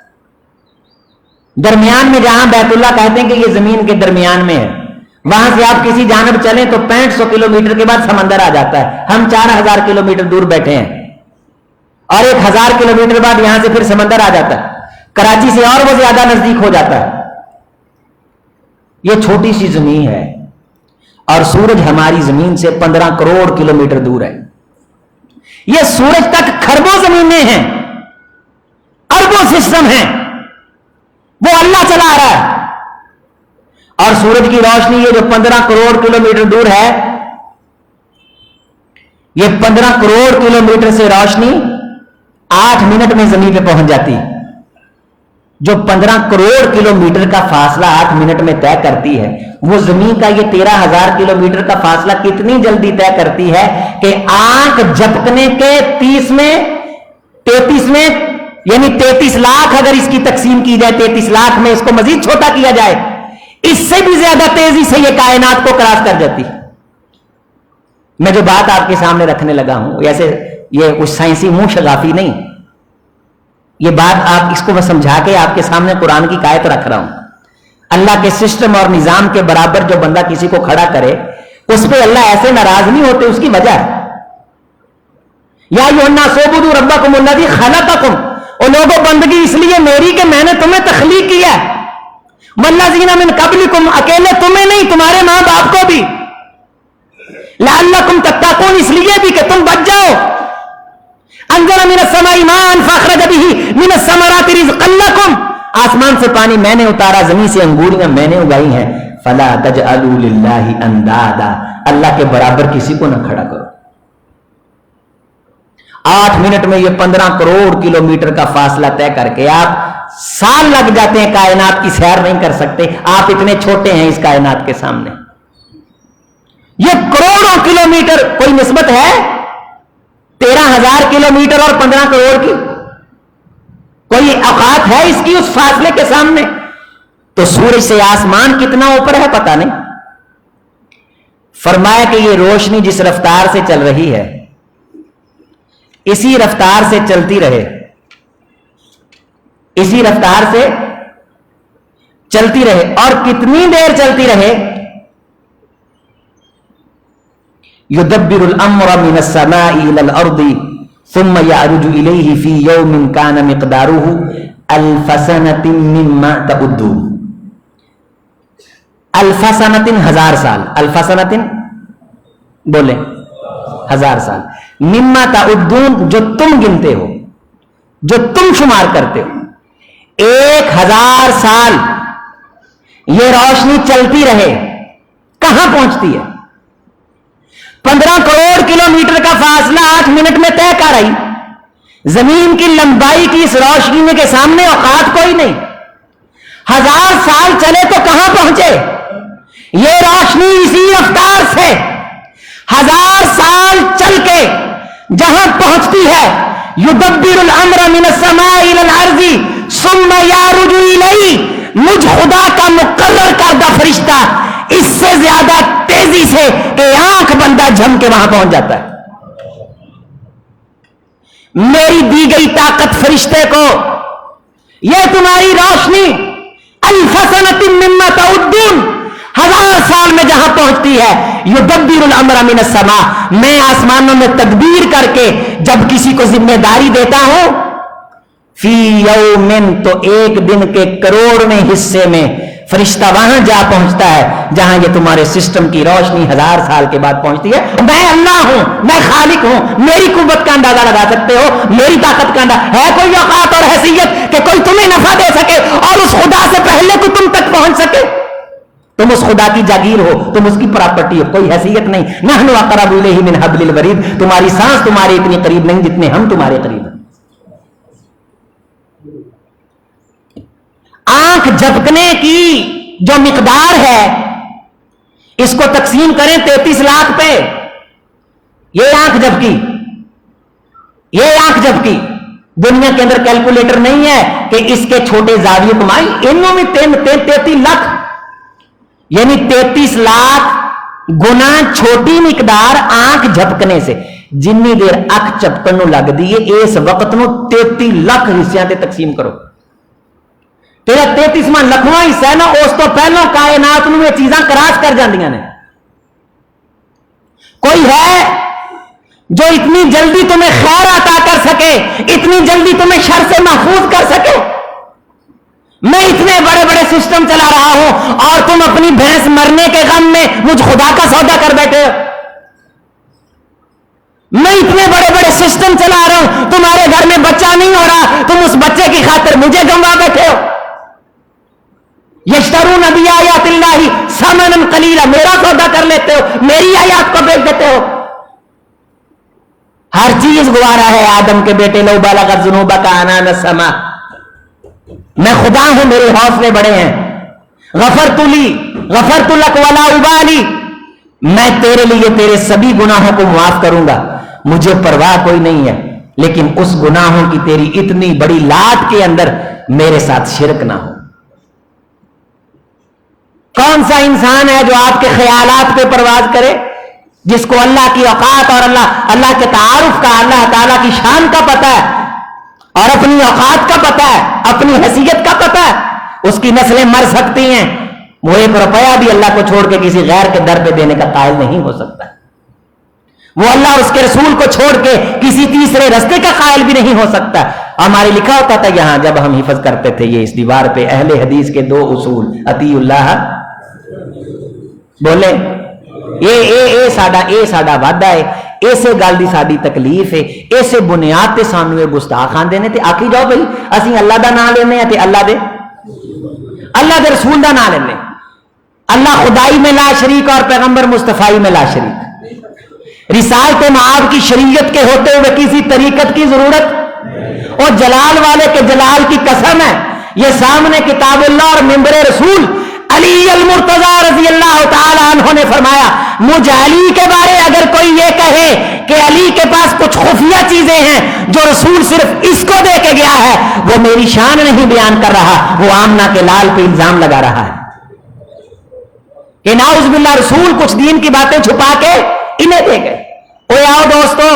درمیان میں جہاں بیت اللہ کہتے ہیں کہ یہ زمین کے درمیان میں ہے، وہاں سے آپ کسی جانب چلیں تو 6500 کلومیٹر کے بعد سمندر آ جاتا ہے۔ ہم 4000 کلومیٹر دور بیٹھے ہیں اور 1000 کلومیٹر بعد یہاں سے پھر سمندر آ جاتا ہے، کراچی سے اور وہ زیادہ نزدیک ہو جاتا ہے۔ یہ چھوٹی سی زمین ہے اور سورج ہماری زمین سے 15 کروڑ کلومیٹر دور ہے۔ یہ سورج تک کھربوں زمینیں ہیں، اربوں سسٹم ہیں، وہ اللہ چلا رہا ہے، اور سورج کی روشنی یہ جو 15 کروڑ کلومیٹر دور ہے یہ 15 کروڑ کلومیٹر سے روشنی 8 منٹ میں زمین پہ پہنچ جاتی. جو 15 کروڑ کلومیٹر کا فاصلہ 8 منٹ میں طے کرتی ہے، وہ زمین کا یہ 13,000 کلومیٹر کا فاصلہ کتنی جلدی طے کرتی ہے کہ آنکھ جھپکنے کے 33 میں یعنی 33 لاکھ اگر اس کی تقسیم کی جائے، 33 لاکھ میں اس کو مزید چھوٹا کیا جائے، اس سے بھی زیادہ تیزی سے یہ کائنات کو کراس کر جاتی. میں جو بات آپ کے سامنے رکھنے لگا ہوں، ایسے یہ کچھ سائنسی منہ شگافی نہیں، یہ بات آپ اس کو میں سمجھا کے آپ کے سامنے قرآن کی آیت رکھ رہا ہوں. اللہ کے سسٹم اور نظام کے برابر جو بندہ کسی کو کھڑا کرے، اس پہ اللہ ایسے ناراض نہیں ہوتے. اس کی وجہ یا ایھا الناس اعبدوا ربکم الذی خلقکم، اور لوگوں بندگی اس لیے میری کہ میں نے تمہیں تخلیق کیا ہے. والذین من قبلکم، اکیلے تمہیں نہیں، تمہارے ماں باپ کو بھی. لعلکم تتقون، اس لیے بھی کہ تم بچ جاؤ. انزل من السماء ماء فاخرج به من الثمرات رزقا لکم، آسمان سے پانی میں نے اتارا، زمین سے انگوریاں میں نے اگائی ہیں. فلا تجعلوا للہ اندادا، اللہ کے برابر کسی کو نہ کھڑا کرو. 8 منٹ میں یہ 15 کروڑ کلومیٹر کا فاصلہ طے کر کے آپ سال لگ جاتے ہیں کائنات کی سیر نہیں کر سکتے. آپ اتنے چھوٹے ہیں اس کائنات کے سامنے. یہ کروڑوں کلومیٹر کوئی نسبت ہے 13,000 کلومیٹر اور 15 کروڑ کی؟ کوئی اوقات ہے اس کی اس فاصلے کے سامنے؟ تو سورج سے آسمان کتنا اوپر ہے پتہ نہیں. فرمایا کہ یہ روشنی جس رفتار سے چل رہی ہے اسی رفتار سے چلتی رہے، اسی رفتار سے چلتی رہے. اور کتنی دیر چلتی رہے؟ یدبر الامر من السماء الى الارض ثم يعرج الیہ فی یوم کان مقدارہ 1000 سنۃ مما تعدون. 1000 سنۃ 1000 سال، 1000 سنۃ بولے 1000 سال، مما تعدون جو تم گنتے ہو، جو تم شمار کرتے ہو. 1000 سال یہ روشنی چلتی رہے، کہاں پہنچتی ہے؟ 15 کروڑ کلومیٹر کا فاصلہ 8 منٹ میں طے کر رہی. زمین کی لمبائی کی اس روشنی کے سامنے اوقات کوئی نہیں. 1000 سال چلے تو کہاں پہنچے؟ یہ روشنی اسی رفتار سے 1000 سال چل کے جہاں پہنچتی ہے، یدبر الامر من السماء الى الارض ثم یعرج الیہ، مجھ خدا کا مقرر کردہ فرشتہ اس سے زیادہ تیزی سے کہ آنکھ بندہ جھم کے وہاں پہنچ جاتا ہے. میری دی گئی طاقت فرشتے کو، یہ تمہاری روشنی 1000 سنۃ مما تعدون، 1000 سال میں جہاں پہنچتی ہے. یدبر الامر من السماء، میں آسمانوں میں تدبیر کر کے جب کسی کو ذمہ داری دیتا ہوں، فی یومن تو ایک دن کے کروڑویں حصے میں فرشتہ وہاں جا پہنچتا ہے جہاں یہ تمہارے سسٹم کی روشنی 1000 سال کے بعد پہنچتی ہے. میں اللہ ہوں، میں خالق ہوں، میری قوت کا اندازہ لگا سکتے ہو، میری طاقت کا اندازہ ہے. کوئی اوقات اور حیثیت کہ کوئی تمہیں نفع دے سکے اور اس خدا سے پہلے کوئی تم تک پہنچ سکے؟ تم اس خدا کی جاگیر ہو، تم اس کی پراپرٹی ہو، کوئی حیثیت نہیں. نحن اقرب الیہ من حبل الورید، تمہاری سانس تمہارے اتنی قریب نہیں جتنے ہم تمہارے قریب ہیں. آنکھ جھپکنے کی جو مقدار ہے اس کو تقسیم کریں 33 لاکھ پہ. یہ آنکھ جھپکی، یہ آنکھ جھپکی. دنیا کے اندر کیلکولیٹر نہیں ہے کہ اس کے چھوٹے زاویے کمائی، انہوں میں 33 لاکھ یعنی 33 لاکھ گنا چھوٹی مقدار آنکھ جھپکنے سے. جنی دیر اکھ چپکن لگ دی ہے اس وقت نو 33 لاکھ حصیاں تے تقسیم کرو. تیرا 33واں لکھواں حصہ ہے نا، اس تو پہلو کائنات میں چیزاں کراس کر جاندیاں نے. کوئی ہے جو اتنی جلدی تمہیں خیر عطا کر سکے، اتنی جلدی تمہیں شر سے محفوظ کر سکے؟ میں اتنے بڑے بڑے سسٹم چلا رہا ہوں اور تم اپنی بھینس مرنے کے غم میں مجھ خدا کا سودا کر بیٹھے ہو. میں اتنے بڑے بڑے سسٹم چلا رہا ہوں، تمہارے گھر میں بچہ نہیں ہو رہا، تم اس بچے کی خاطر مجھے گنوا بیٹھے ہو. یشترون بآیات اللہ ثمنا قلیلا، میرا سودا کر لیتے ہو، میری آیات کو بیچ دیتے ہو. ہر چیز گوارا ہے آدم کے بیٹے، لو بلغت ذنوبک عنان السماء، میں خدا ہوں، میرے حوصلے بڑے ہیں، غفرت لک ولا ابالی، میں تیرے لیے تیرے سبھی گناہوں کو معاف کروں گا، مجھے پرواہ کوئی نہیں ہے، لیکن اس گناہوں کی تیری اتنی بڑی لات کے اندر میرے ساتھ شرک نہ ہو۔ کون سا انسان ہے جو آپ کے خیالات پہ پرواز کرے، جس کو اللہ کی اوقات اور اللہ کے تعارف کا، اللہ تعالیٰ کی شان کا پتہ ہے اور اپنی اوقات کا پتہ ہے، اپنی حیثیت کا پتہ ہے، اس کی نسلیں مر سکتی ہیں، وہ 1 روپیہ بھی اللہ کو چھوڑ کے کسی غیر کے در پہ دینے کا قائل نہیں ہو سکتا، وہ اللہ اور اس کے رسول کو چھوڑ کے کسی تیسرے رستے کا قائل بھی نہیں ہو سکتا۔ ہمارے لکھا ہوتا تھا یہاں جب ہم حفظ کرتے تھے یہ اس دیوار پہ، اہل حدیث کے 2 اصول، اطیع اللہ، بولے اے ساڈا وعدہ ہے، ایسے گل دی ساڈی تکلیف ہے، ایسے بنیاد تے سانو یہ گستاخ آندے نے تے آکھی جاؤ بھئی اسی اللہ دا نام لینے ہیں تے اللہ دے رسول دا نام لینے، اللہ خدائی میں لا شریک اور پیغمبر مصطفی میں لا شریک، رسالت معاد کی شریعت کے ہوتے ہوئے کسی طریقت کی ضرورت، اور جلال والے کے جلال کی قسم ہے، یہ سامنے کتاب اللہ اور منبر رسول علی المرتضی رضی اللہ تعالی عنہ نے فرمایا، مجھ علی کے بارے اگر کوئی یہ کہے کہ علی کے پاس کچھ خفیہ چیزیں ہیں جو رسول صرف اس کو دے کے گیا ہے، وہ میری شان نہیں بیان کر رہا، وہ آمنہ کے لال پہ الزام لگا رہا ہے کہ نعوذ باللہ رسول کچھ دین کی باتیں چھپا کے انہیں دے گئے۔ اوے آؤ دوستو،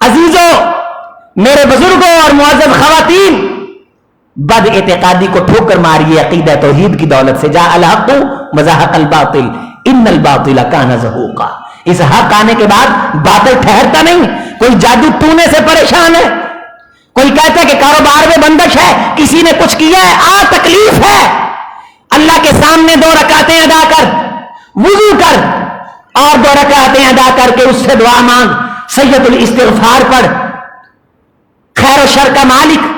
عزیزو، میرے بزرگوں اور معزز خواتین، بد اعتقادی کو ٹھوکر ماری عقیدہ توحید کی دولت سے، جاء الحق وزهق الباطل ان الباطل کان زہوقا، اس حق آنے کے بعد باطل ٹھہرتا نہیں، کوئی جادو ٹونے سے پریشان ہے، کوئی کہتا ہے کہ کاروبار میں بندش ہے، کسی نے کچھ کیا ہے، تکلیف ہے، اللہ کے سامنے 2 رکعتیں ادا کر، وضو کر اور 2 رکعتیں ادا کر کے اس سے دعا مانگ، سید الاستغفار پڑھ، خیر و شر کا مالک،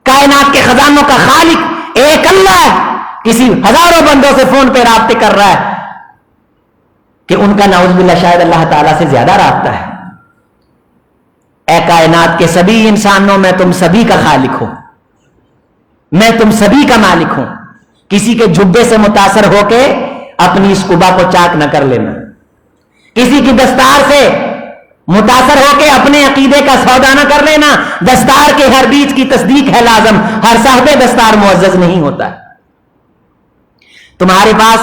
کائنات کے خزانوں کا خالق ایک اللہ ہے، کسی ہزاروں بندوں سے فون پہ رابطے کر رہا ہے کہ ان کا نعوذ باللہ شاید اللہ تعالیٰ سے زیادہ رابطہ ہے۔ اے کائنات کے سبھی انسانوں میں تم سبھی کا خالق ہو، میں تم سبھی کا مالک ہوں، کسی کے جبے سے متاثر ہو کے اپنی اس قبا کو چاک نہ کر لینا، کسی کی دستار سے متاثر ہو کے اپنے عقیدے کا سودا نہ کر لینا، دستار کے ہر بیچ کی تصدیق ہے لازم، ہر صاحب دستار معزز نہیں ہوتا۔ تمہارے پاس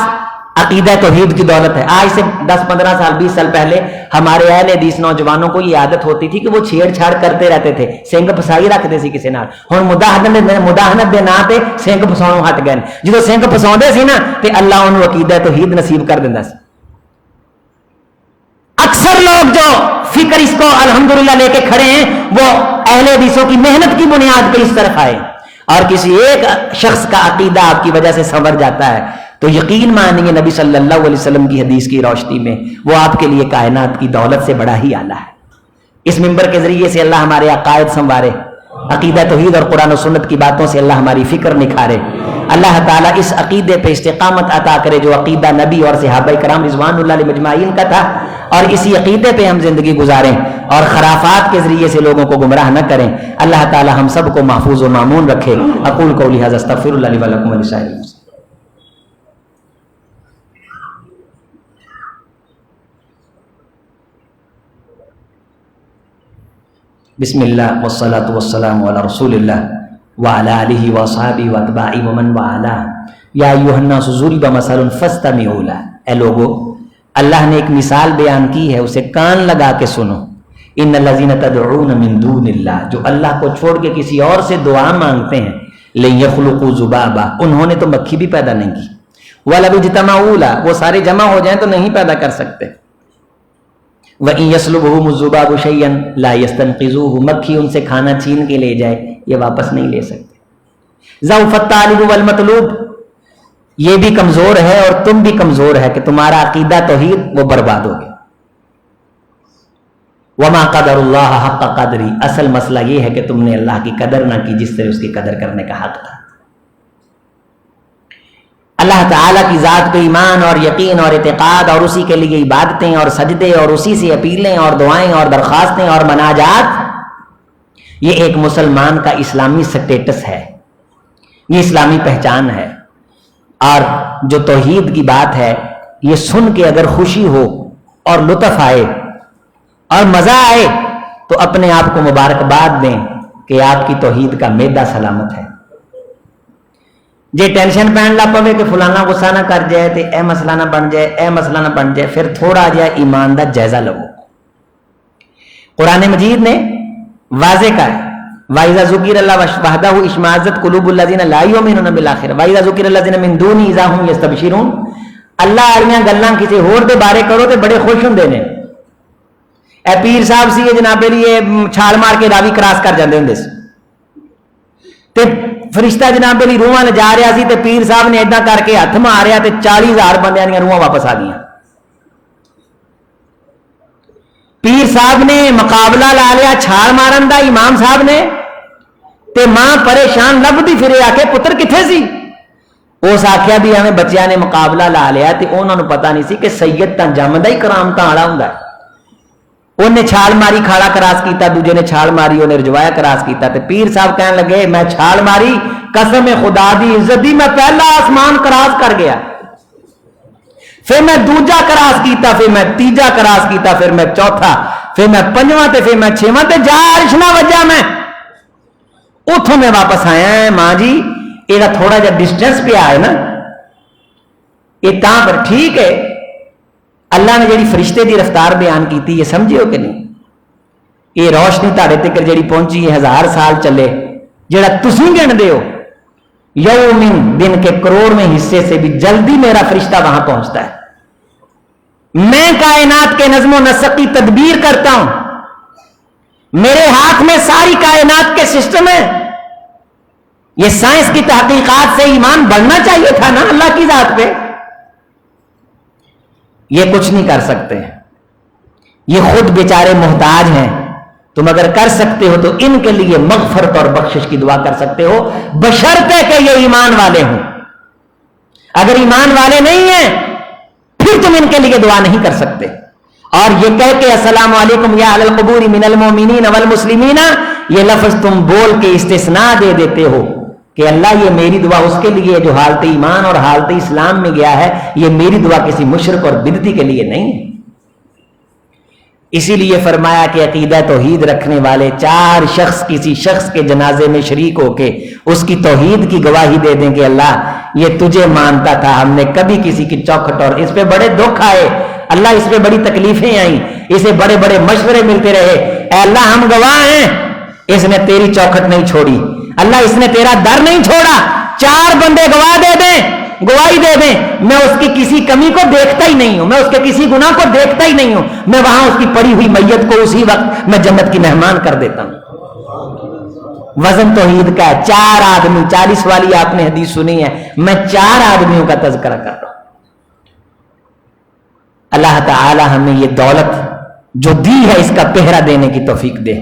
عقیدہ توحید کی دولت ہے۔ آج سے 10-15 سال 20 سال پہلے ہمارے اہل حدیث نوجوانوں کو یہ عادت ہوتی تھی کہ وہ چھیڑ چھاڑ کرتے رہتے تھے، سنگ پھسائی رکھتے سی کسی نال، ہن مداہنت دے نا تے سنگ پھساؤں ہٹ گئے، جدو سنگ پھساؤندے سی نا تے اللہ انہوں عقیدہ توحید نصیب کر دیندا سی۔ اکثر لوگ جو فکر اس کو الحمدللہ لے کے کھڑے ہیں وہ اہل حدیثوں کی محنت کی بنیاد پہ اس طرف آئے، اور کسی ایک شخص کا عقیدہ آپ کی وجہ سے سنور جاتا ہے تو یقین مانیے نبی صلی اللہ علیہ وسلم کی حدیث کی روشنی میں وہ آپ کے لیے کائنات کی دولت سے بڑا ہی اعلیٰ ہے۔ اس منبر کے ذریعے سے اللہ ہمارے عقائد سنوارے، عقیدہ توحید اور قرآن و سنت کی باتوں سے اللہ ہماری فکر نکھارے، اللہ تعالیٰ اس عقیدے پہ استقامت عطا کرے جو عقیدہ نبی اور صحابہ کرام رضوان اللہ علیہ مجمعین کا تھا، اور اسی عقیدے پہ ہم زندگی گزاریں اور خرافات کے ذریعے سے لوگوں کو گمراہ نہ کریں۔ اللہ تعالیٰ ہم سب کو محفوظ و مامون رکھے۔ اقول قولی ھذا استغفر اللہ لی ولکم ولسائر المسلمین۔ بسم اللہ والصلاة والسلام علی رسول اللہ وعلی آلہ واصحابہ واتباعہ ومن والاه۔ یا ایھا الناس ضرب مثل فاستمعوا له۔ اے لوگو، اللہ نے ایک مثال بیان کی ہے، اسے کان لگا کے سنو۔ ان الذین تدعون من دون اللہ، جو اللہ کو چھوڑ کے کسی اور سے دعا مانگتے ہیں، لن یخلقوا ذبابا، انہوں نے تو مکھی بھی پیدا نہیں کی، ولو اجتمعوا لہ، وہ سارے جمع ہو جائیں تو نہیں پیدا کر سکتے، وَإِن يَسْلُبْهُمُ الذُّبَابُ شَيْئًا لَا يَسْتَنقِذُوهُ، مکھی ان سے کھانا چھین کے لے جائے یہ واپس نہیں لے سکتے۔ ضعف الطالب والمطلوب، یہ بھی کمزور ہے اور تم بھی کمزور ہے کہ تمہارا عقیدہ توحید وہ برباد ہو گیا۔ وَمَا قَدَرُ اللَّهَ حَقَّ قَدْرِهِ، اصل مسئلہ یہ ہے کہ تم نے اللہ کی قدر نہ کی جس سے اس کی قدر کرنے کا حق تھا۔ اللہ تعالیٰ کی ذات پہ ایمان اور یقین اور اعتقاد اور اسی کے لیے عبادتیں اور سجدے اور اسی سے اپیلیں اور دعائیں اور درخواستیں اور مناجات، یہ ایک مسلمان کا اسلامی سٹیٹس ہے، یہ اسلامی پہچان ہے۔ اور جو توحید کی بات ہے، یہ سن کے اگر خوشی ہو اور لطف آئے اور مزہ آئے تو اپنے آپ کو مبارکباد دیں کہ آپ کی توحید کا میدہ سلامت ہے۔ جے ٹینشن پہن لا پوے کہ فلانا غصہ نہ کر جائے تے اے مسئلہ نہ بن جائے، اے مسئلہ نہ بن جائے، پھر تھوڑا جہا ایمان دا جائزہ لو۔ قرآن مجید نے واضح کہا ہے وَإِذَا ذُكِرَ اللَّهُ وَحْدَهُ اشْمَأَزَّتْ قُلُوبُ الَّذِينَ لَا يُؤْمِنُونَ بِالْآخِرَةِ وَإِذَا ذُكِرَ الَّذِينَ مِن دُونِهِ إِذَا هُمْ يَسْتَبْشِرُونَ۔ اللہ والیاں گلاں کسی ہور دے بارے کرو تے بڑے خوش ہوندے نے۔ اے پیر صاحب سی جناب علی چھال مار کے راوی کراس کر جاندے ہوندے تے فرشتہ جناب علی روحاں لے جا رہا سی تے پیر صاحب نے ایداں کر کے ہاتھ ماریا تے 40,000 بندیاں دی روحاں واپس آ گئیاں۔ پیر صاحب نے مقابلہ لا لیا چھال مارن دا امام صاحب نے تے ماں پریشان لبدی پھرے آ کے پتر کتھے سی؟ اس آخیا بھی ہمیں بچیاں نے مقابلہ لا لیا تے انہوں نے پتہ نہیں سی کہ سید تاں جمدا ہی کرامتاں والا ہوندا ہے۔ انہیں چھال ماری کھاڑا کراس کیتا، دوجے نے چھال ماری انہیں رجوایا کراس کیتا تے پیر صاحب کہنے لگے میں چھال ماری قسم خدا دی عزت دی میں پہلا آسمان کراس کر گیا، پھر میں دوجا کراس کیتا، پھر میں تیجا کراس کیتا، پھر میں چوتھا، پھر میں پنجواں تے پھر میں چھواں تے جا عرش نہ وجا میں اتھوں میں واپس آیا ہے۔ ماں جی یہ تھوڑا جا ڈسٹینس پہ آئے نا، یہ تاں پر ٹھیک ہے۔ اللہ نے جڑی فرشتے دی رفتار بیان کی تھی یہ سمجھے ہو کہ نہیں؟ یہ روشنی تاڑے تک جڑی پہنچی ہے 1000 سال چلے، جڑا تسی گن دے ہو یومن دن کے کروڑ میں حصے سے بھی جلدی میرا فرشتہ وہاں پہنچتا ہے۔ میں کائنات کے نظم و نسق کی تدبیر کرتا ہوں، میرے ہاتھ میں ساری کائنات کے سسٹم ہے۔ یہ سائنس کی تحقیقات سے ایمان بڑھنا چاہیے تھا نا اللہ کی ذات پہ۔ یہ کچھ نہیں کر سکتے، یہ خود بیچارے محتاج ہیں۔ تم اگر کر سکتے ہو تو ان کے لیے مغفرت اور بخشش کی دعا کر سکتے ہو، بشرطے کہ یہ ایمان والے ہوں۔ اگر ایمان والے نہیں ہیں پھر تم ان کے لیے دعا نہیں کر سکتے۔ اور یہ کہہ کے السلام علیکم یا اہل القبور من المؤمنین والمسلمین، یہ لفظ تم بول کے استثناء دے دیتے ہو کہ اللہ یہ میری دعا اس کے لیے جو حالت ایمان اور حالت اسلام میں گیا ہے، یہ میری دعا کسی مشرک اور بدعتی کے لیے نہیں ہے۔ اسی لیے فرمایا کہ عقیدہ توحید رکھنے والے 4 شخص کسی شخص کے جنازے میں شریک ہو کے اس کی توحید کی گواہی دے دیں کہ اللہ یہ تجھے مانتا تھا، ہم نے کبھی کسی کی چوکھٹ اور اس پہ بڑے دکھ آئے، اللہ اس پہ بڑی تکلیفیں آئیں، اسے بڑے بڑے مشورے ملتے رہے، اے اللہ ہم گواہ ہیں اس نے تیری چوکھٹ نہیں چھوڑی، اللہ اس نے تیرا در نہیں چھوڑا، 4 بندے گواہ دے دیں، گواہی دے دیں، میں اس کی کسی کمی کو دیکھتا ہی نہیں ہوں، میں اس کے کسی گناہ کو دیکھتا ہی نہیں ہوں، میں وہاں اس کی پڑی ہوئی میت کو اسی وقت میں جنت کی مہمان کر دیتا ہوں۔ وزن توحید کا ہے، 4 آدمی، 40 والی آپ نے حدیث سنی ہے، میں 4 آدمیوں کا تذکرہ کر رہا ہوں۔ اللہ تعالی ہمیں یہ دولت جو دی ہے اس کا پہرا دینے کی توفیق دے۔